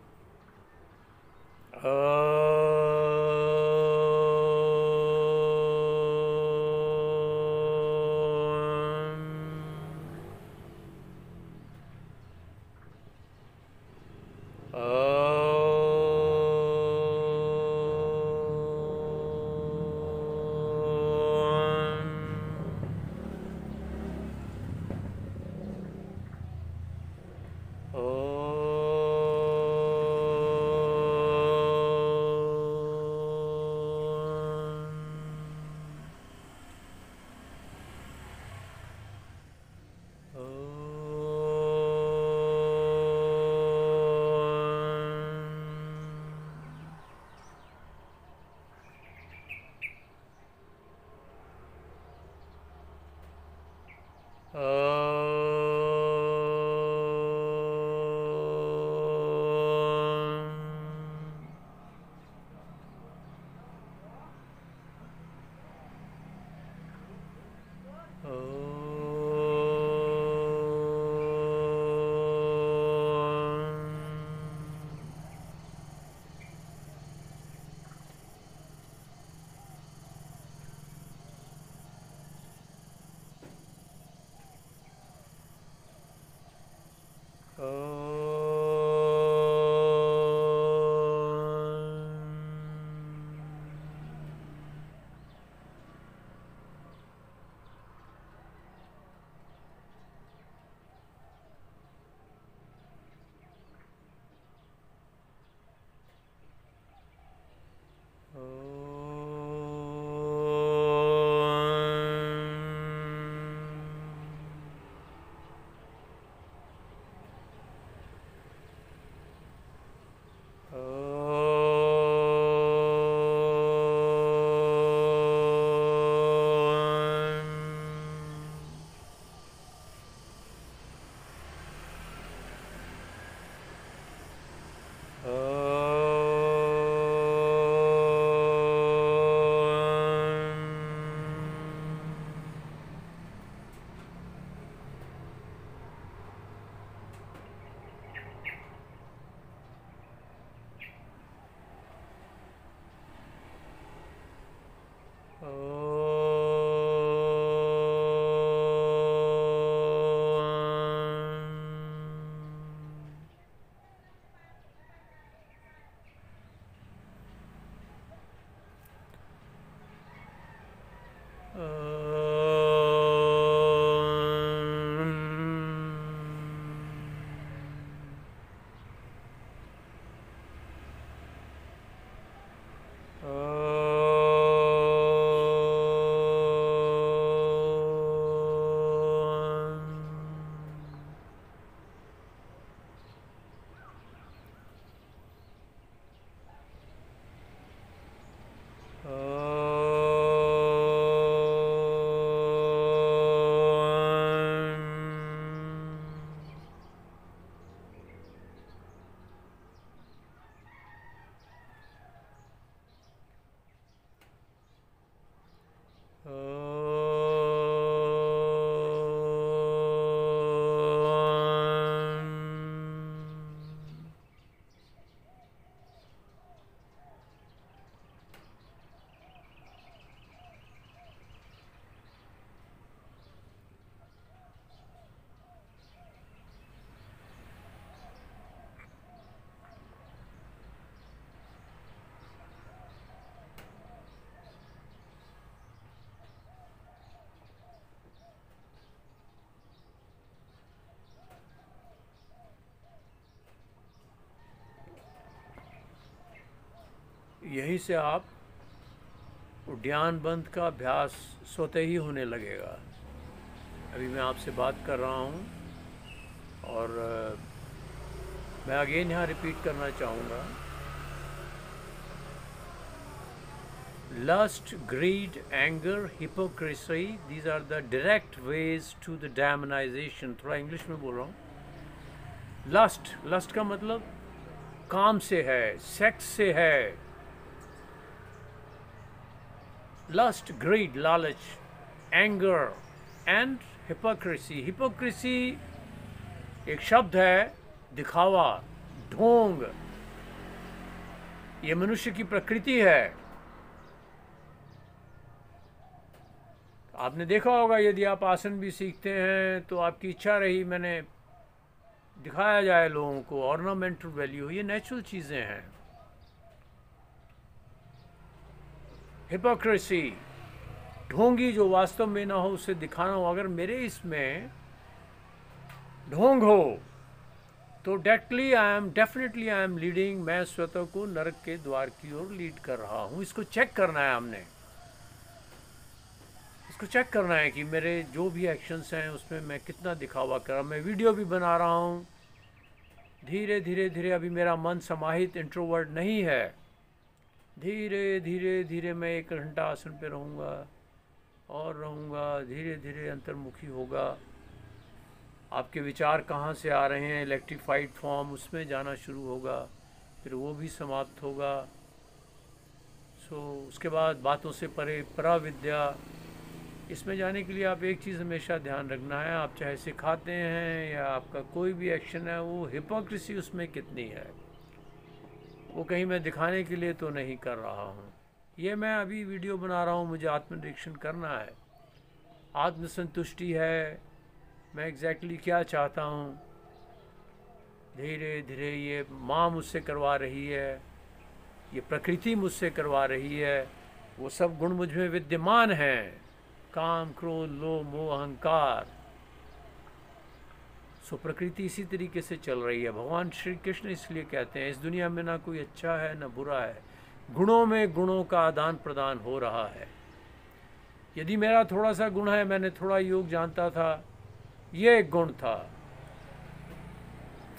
यहीं से आप उद्यान बंद का अभ्यास स्वतः ही होने लगेगा। अभी मैं आपसे बात कर रहा हूँ और मैं अगेन यहाँ रिपीट करना चाहूँगा, lust, greed, anger, hypocrisy, these are the direct ways to the demonization। थोड़ा इंग्लिश में बोल रहा हूँ। लस्ट का मतलब काम से है, सेक्स से है। लस्ट, ग्रीड, लालच, एंगर एंड हिपोक्रेसी। हिपोक्रेसी एक शब्द है, दिखावा, ढोंग। ये मनुष्य की प्रकृति है। आपने देखा होगा, यदि आप आसन भी सीखते हैं तो आपकी इच्छा रही मैंने दिखाया जाए लोगों को, ऑर्नामेंटल वैल्यू, ये नेचुरल चीज़ें हैं। हिपोक्रेसी, ढोंगी, जो वास्तव में ना हो उसे दिखाना हो। अगर मेरे इसमें ढोंग हो तो डेफिनेटली आई एम लीडिंग, मैं स्वतः को नरक के द्वार की ओर लीड कर रहा हूँ। इसको चेक करना है, हमने इसको चेक करना है कि मेरे जो भी एक्शंस हैं उसमें मैं कितना दिखावा कर रहा हूँ। मैं वीडियो भी बना रहा हूँ, धीरे धीरे अभी मेरा मन समाहित इंट्रोवर्ट नहीं है। धीरे धीरे मैं 1 घंटा आसन पे रहूँगा और रहूँगा, धीरे धीरे अंतर्मुखी होगा। आपके विचार कहाँ से आ रहे हैं, इलेक्ट्रीफाइड फॉर्म, उसमें जाना शुरू होगा, फिर वो भी समाप्त होगा। उसके बाद बातों से परे पराविद्या, इसमें जाने के लिए आप एक चीज़ हमेशा ध्यान रखना है, आप चाहे सिखाते हैं या आपका कोई भी एक्शन है, वो हिपोक्रेसी उसमें कितनी है। वो कहीं मैं दिखाने के लिए तो नहीं कर रहा हूँ। ये मैं अभी वीडियो बना रहा हूँ, मुझे आत्मनिरीक्षण करना है, आत्मसंतुष्टि है, मैं एग्जैक्टली क्या चाहता हूँ। धीरे धीरे ये माँ मुझसे करवा रही है, ये प्रकृति मुझसे करवा रही है, वो सब गुण मुझ में विद्यमान हैं, काम, क्रोध, लोभ, मोह, अहंकार। प्रकृति इसी तरीके से चल रही है। भगवान श्री कृष्ण इसलिए कहते हैं, इस दुनिया में ना कोई अच्छा है ना बुरा है, गुणों में गुणों का आदान प्रदान हो रहा है। यदि मेरा थोड़ा सा गुण है, मैंने थोड़ा योग जानता था, ये एक गुण था।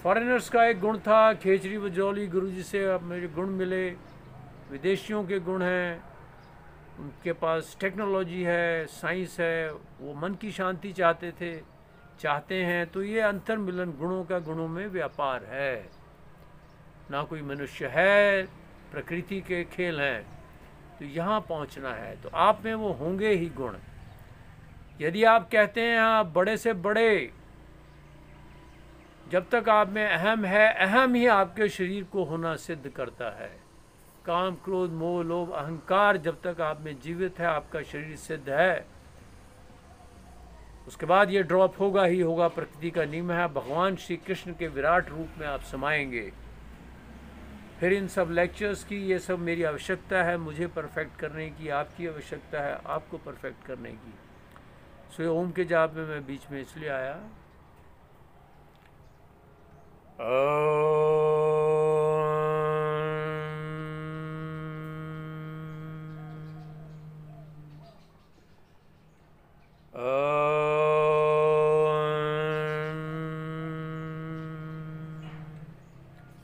फॉरेनर्स का एक गुण था, खेचरी बजौली गुरुजी से अब मेरे गुण मिले। विदेशियों के गुण हैं, उनके पास टेक्नोलॉजी है, साइंस है, वो मन की शांति चाहते हैं। तो ये अंतर मिलन गुणों का, गुणों में व्यापार है। ना कोई मनुष्य है, प्रकृति के खेल हैं। तो यहाँ पहुँचना है तो आप में वो होंगे ही गुण। यदि आप कहते हैं आप बड़े से बड़े, जब तक आप में अहम है, अहम ही आपके शरीर को होना सिद्ध करता है। काम, क्रोध, मोह, लोभ, अहंकार जब तक आप में जीवित है, आपका शरीर सिद्ध है। उसके बाद ये ड्रॉप होगा ही होगा, प्रकृति का नियम है। भगवान श्री कृष्ण के विराट रूप में आप समाएंगे। फिर इन सब लेक्चर्स की, ये सब मेरी आवश्यकता है, मुझे परफेक्ट करने की, आपकी आवश्यकता है आपको परफेक्ट करने की। सो ओम के जाप में मैं बीच में इसलिए आया,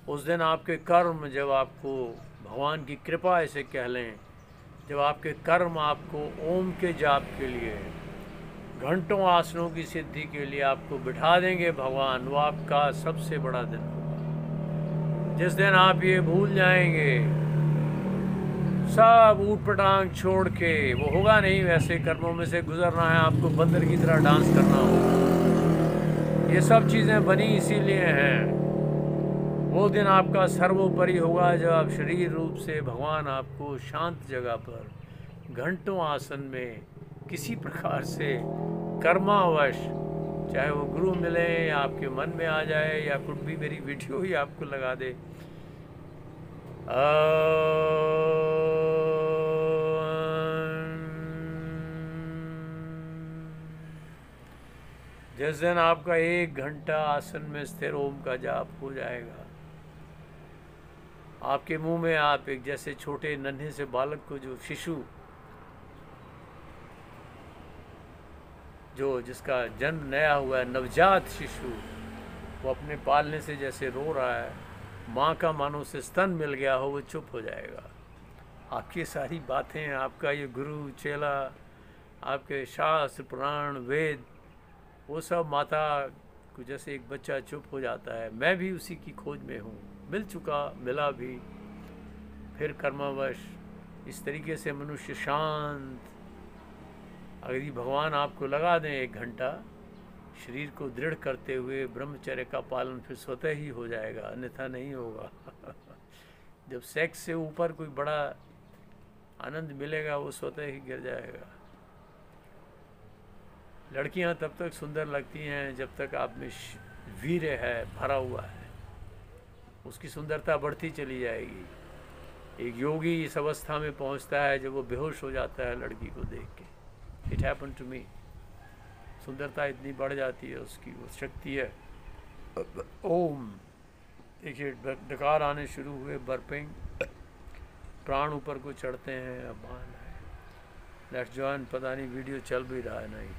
उस दिन आपके कर्म, जब आपको भगवान की कृपा ऐसे कह लें, जब आपके कर्म आपको ओम के जाप के लिए, घंटों आसनों की सिद्धि के लिए आपको बिठा देंगे भगवान, वो आपका सबसे बड़ा दिन होगा। जिस दिन आप ये भूल जाएंगे, सब ऊट पटांग छोड़ के, वो होगा नहीं वैसे कर्मों में से गुजरना है, आपको बंदर की तरह डांस करना होगा। ये सब चीज़ें बनी इसीलिए हैं। वो दिन आपका सर्वोपरि होगा जब आप शरीर रूप से भगवान आपको शांत जगह पर घंटों आसन में किसी प्रकार से कर्मावश, चाहे वो गुरु मिले या आपके मन में आ जाए या कुछ भी, मेरी वीडियो ही आपको लगा दे, जिस दिन आपका 1 घंटा आसन में स्थिर ओम का जाप हो जाएगा, आपके मुंह में आप एक जैसे छोटे नन्हे से बालक को, जो शिशु, जो जिसका जन्म नया हुआ है, नवजात शिशु, वो अपने पालने से जैसे रो रहा है, माँ का मानो उसे स्तन मिल गया हो, वो चुप हो जाएगा। आपकी सारी बातें, आपका ये गुरु चेला, आपके शास्त्र पुराण वेद, वो सब माता को जैसे एक बच्चा चुप हो जाता है। मैं भी उसी की खोज में हूँ, मिल चुका, मिला भी, फिर कर्मवश इस तरीके से मनुष्य शांत। अगर ये भगवान आपको लगा दें 1 घंटा शरीर को दृढ़ करते हुए, ब्रह्मचर्य का पालन फिर स्वतः ही हो जाएगा, अन्यथा नहीं होगा। जब सेक्स से ऊपर कोई बड़ा आनंद मिलेगा, वो स्वतः ही गिर जाएगा। लड़कियां तब तक सुंदर लगती हैं जब तक आप में वीर्य है, भरा हुआ है, उसकी सुंदरता बढ़ती चली जाएगी। एक योगी इस अवस्था में पहुंचता है जब वो बेहोश हो जाता है लड़की को देख के। It happen to me. सुंदरता इतनी बढ़ जाती है उसकी, वो शक्ति है। ओम, देखिए डकार आने शुरू हुए, बर्पिंग, प्राण ऊपर को चढ़ते हैं। अब मान है, लेट्स जॉइन। पता नहीं वीडियो चल भी रहा है नहीं।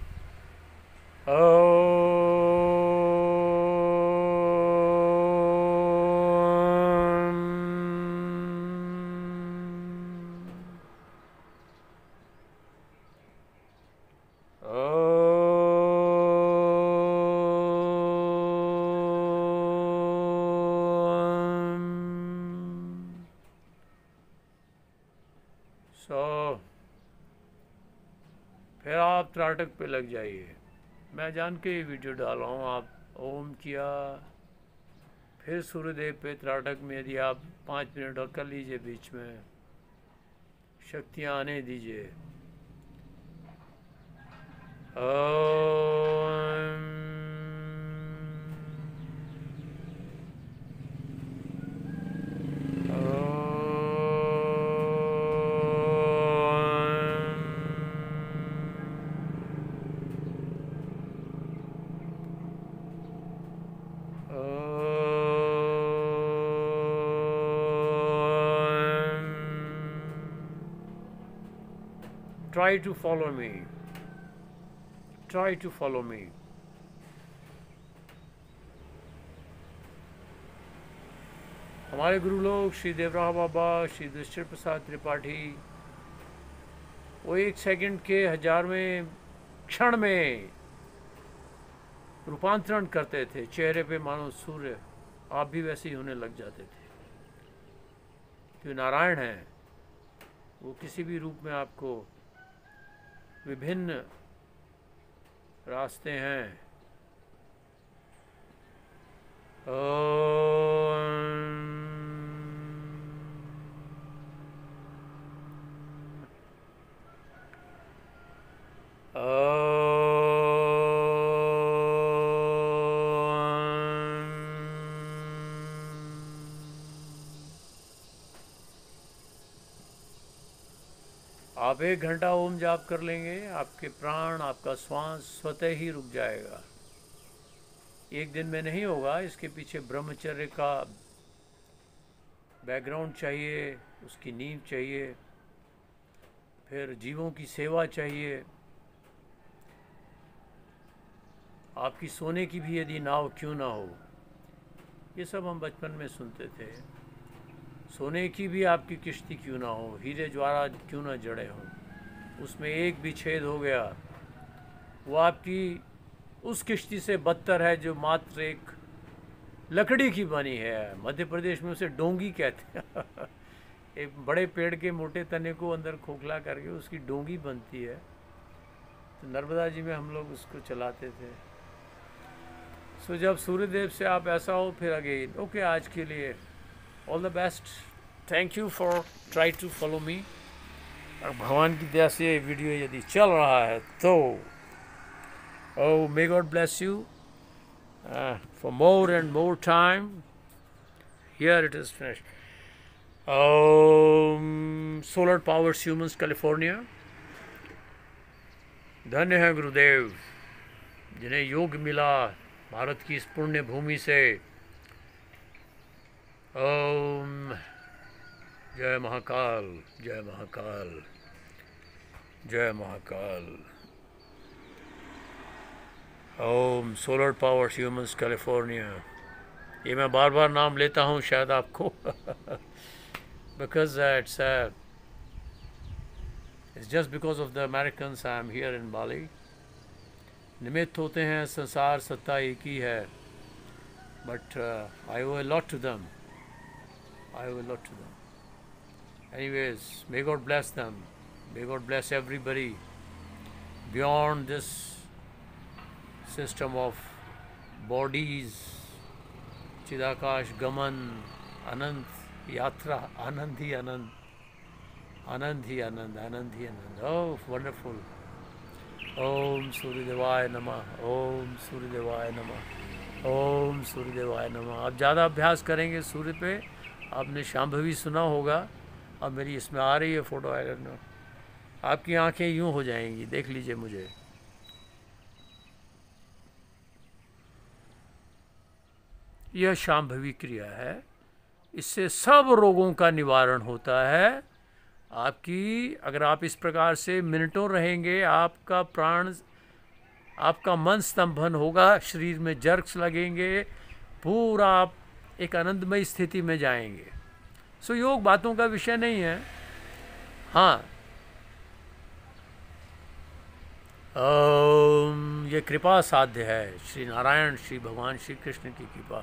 फिर आप त्राटक पे लग जाइए। मैं जान के ये वीडियो डाल रहा हूँ। आप ओम किया, फिर सूर्यदेव पे त्राटक में यदि आप 5 मिनट और कर लीजिए, बीच में शक्तियाँ आने दीजिए। ओम try to follow me, try to follow me. हमारे गुरु लोग श्री देवराम बाबा, श्री दुष्चर प्रसाद त्रिपाठी, वो 1 सेकंड के 1000वें क्षण में रूपांतरण करते थे। चेहरे पे मानो सूर्य, आप भी वैसे ही होने लग जाते थे। जो नारायण हैं, वो किसी भी रूप में आपको, विभिन्न रास्ते हैं। आप 1 घंटा ओम जाप कर लेंगे, आपके प्राण, आपका श्वास स्वतः ही रुक जाएगा। 1 दिन में नहीं होगा, इसके पीछे ब्रह्मचर्य का बैकग्राउंड चाहिए, उसकी नींव चाहिए, फिर जीवों की सेवा चाहिए। आपकी सोने की भी यदि नाव क्यों ना हो, ये सब हम बचपन में सुनते थे। सोने की भी आपकी किश्ती क्यों ना हो, हीरे ज्वारात क्यों ना जड़े हों, उसमें एक भी छेद हो गया, वो आपकी उस किश्ती से बदतर है जो मात्र एक लकड़ी की बनी है। मध्य प्रदेश में उसे डोंगी कहते हैं। एक बड़े पेड़ के मोटे तने को अंदर खोखला करके उसकी डोंगी बनती है। तो नर्मदा जी में हम लोग उसको चलाते थे। सो जब सूर्यदेव से आप ऐसा हो, फिर अगेन ओके, आज के लिए all the best, thank you for try to follow me. और भगवान की दया से वीडियो यदि चल रहा है तो oh may God bless you for more and more time. Here it is finished. Solar Powers Humans, California. धन्य है गुरुदेव जिन्हें योग मिला भारत की इस पुण्य भूमि से। ओम जय महाकाल, जय महाकाल, जय महाकाल। ओम सोलर पावर्स ह्यूमंस कैलिफोर्निया। ये मैं बार बार नाम लेता हूँ शायद आपको because it's just because of the Americans I am here in Bali। निमित्त होते हैं, संसार सत्ता एक ही है, but I owe a lot to them। I owe a lot to them। Anyways, may God bless them, may God bless everybody beyond this system of bodies। चिदाकाश गमन, अनंत यात्रा, आनंद ही आनंद, आनंद ही आनंद, आनंद ही आनंद। ओह wonderful. ओम सूर्यदेवाय नमः, ओम सूर्यदेवाय नमः, ओम सूर्यदेवाय नमः। आप ज़्यादा अभ्यास करेंगे सूर्य पे। आपने शांभवी सुना होगा, अब मेरी इसमें आ रही है फ़ोटो, आई डोंट नो, आपकी आंखें यूं हो जाएंगी, देख लीजिए मुझे। यह शांभवी क्रिया है, इससे सब रोगों का निवारण होता है। आपकी, अगर आप इस प्रकार से मिनटों रहेंगे, आपका प्राण, आपका मन स्तंभन होगा, शरीर में जर्क्स लगेंगे, पूरा आप एक आनंदमय स्थिति में जाएंगे। सो योग बातों का विषय नहीं है। हाँ, ये कृपा साध्य है, श्री नारायण, श्री भगवान श्री कृष्ण की कृपा।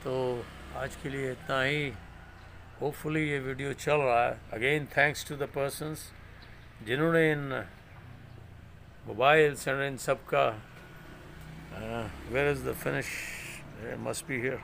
तो आज के लिए इतना ही। होपफुली ये वीडियो चल रहा है। Again thanks to the persons जिन्होंने इन मोबाइल्स एंड इन सब का, where is the finish, must be here.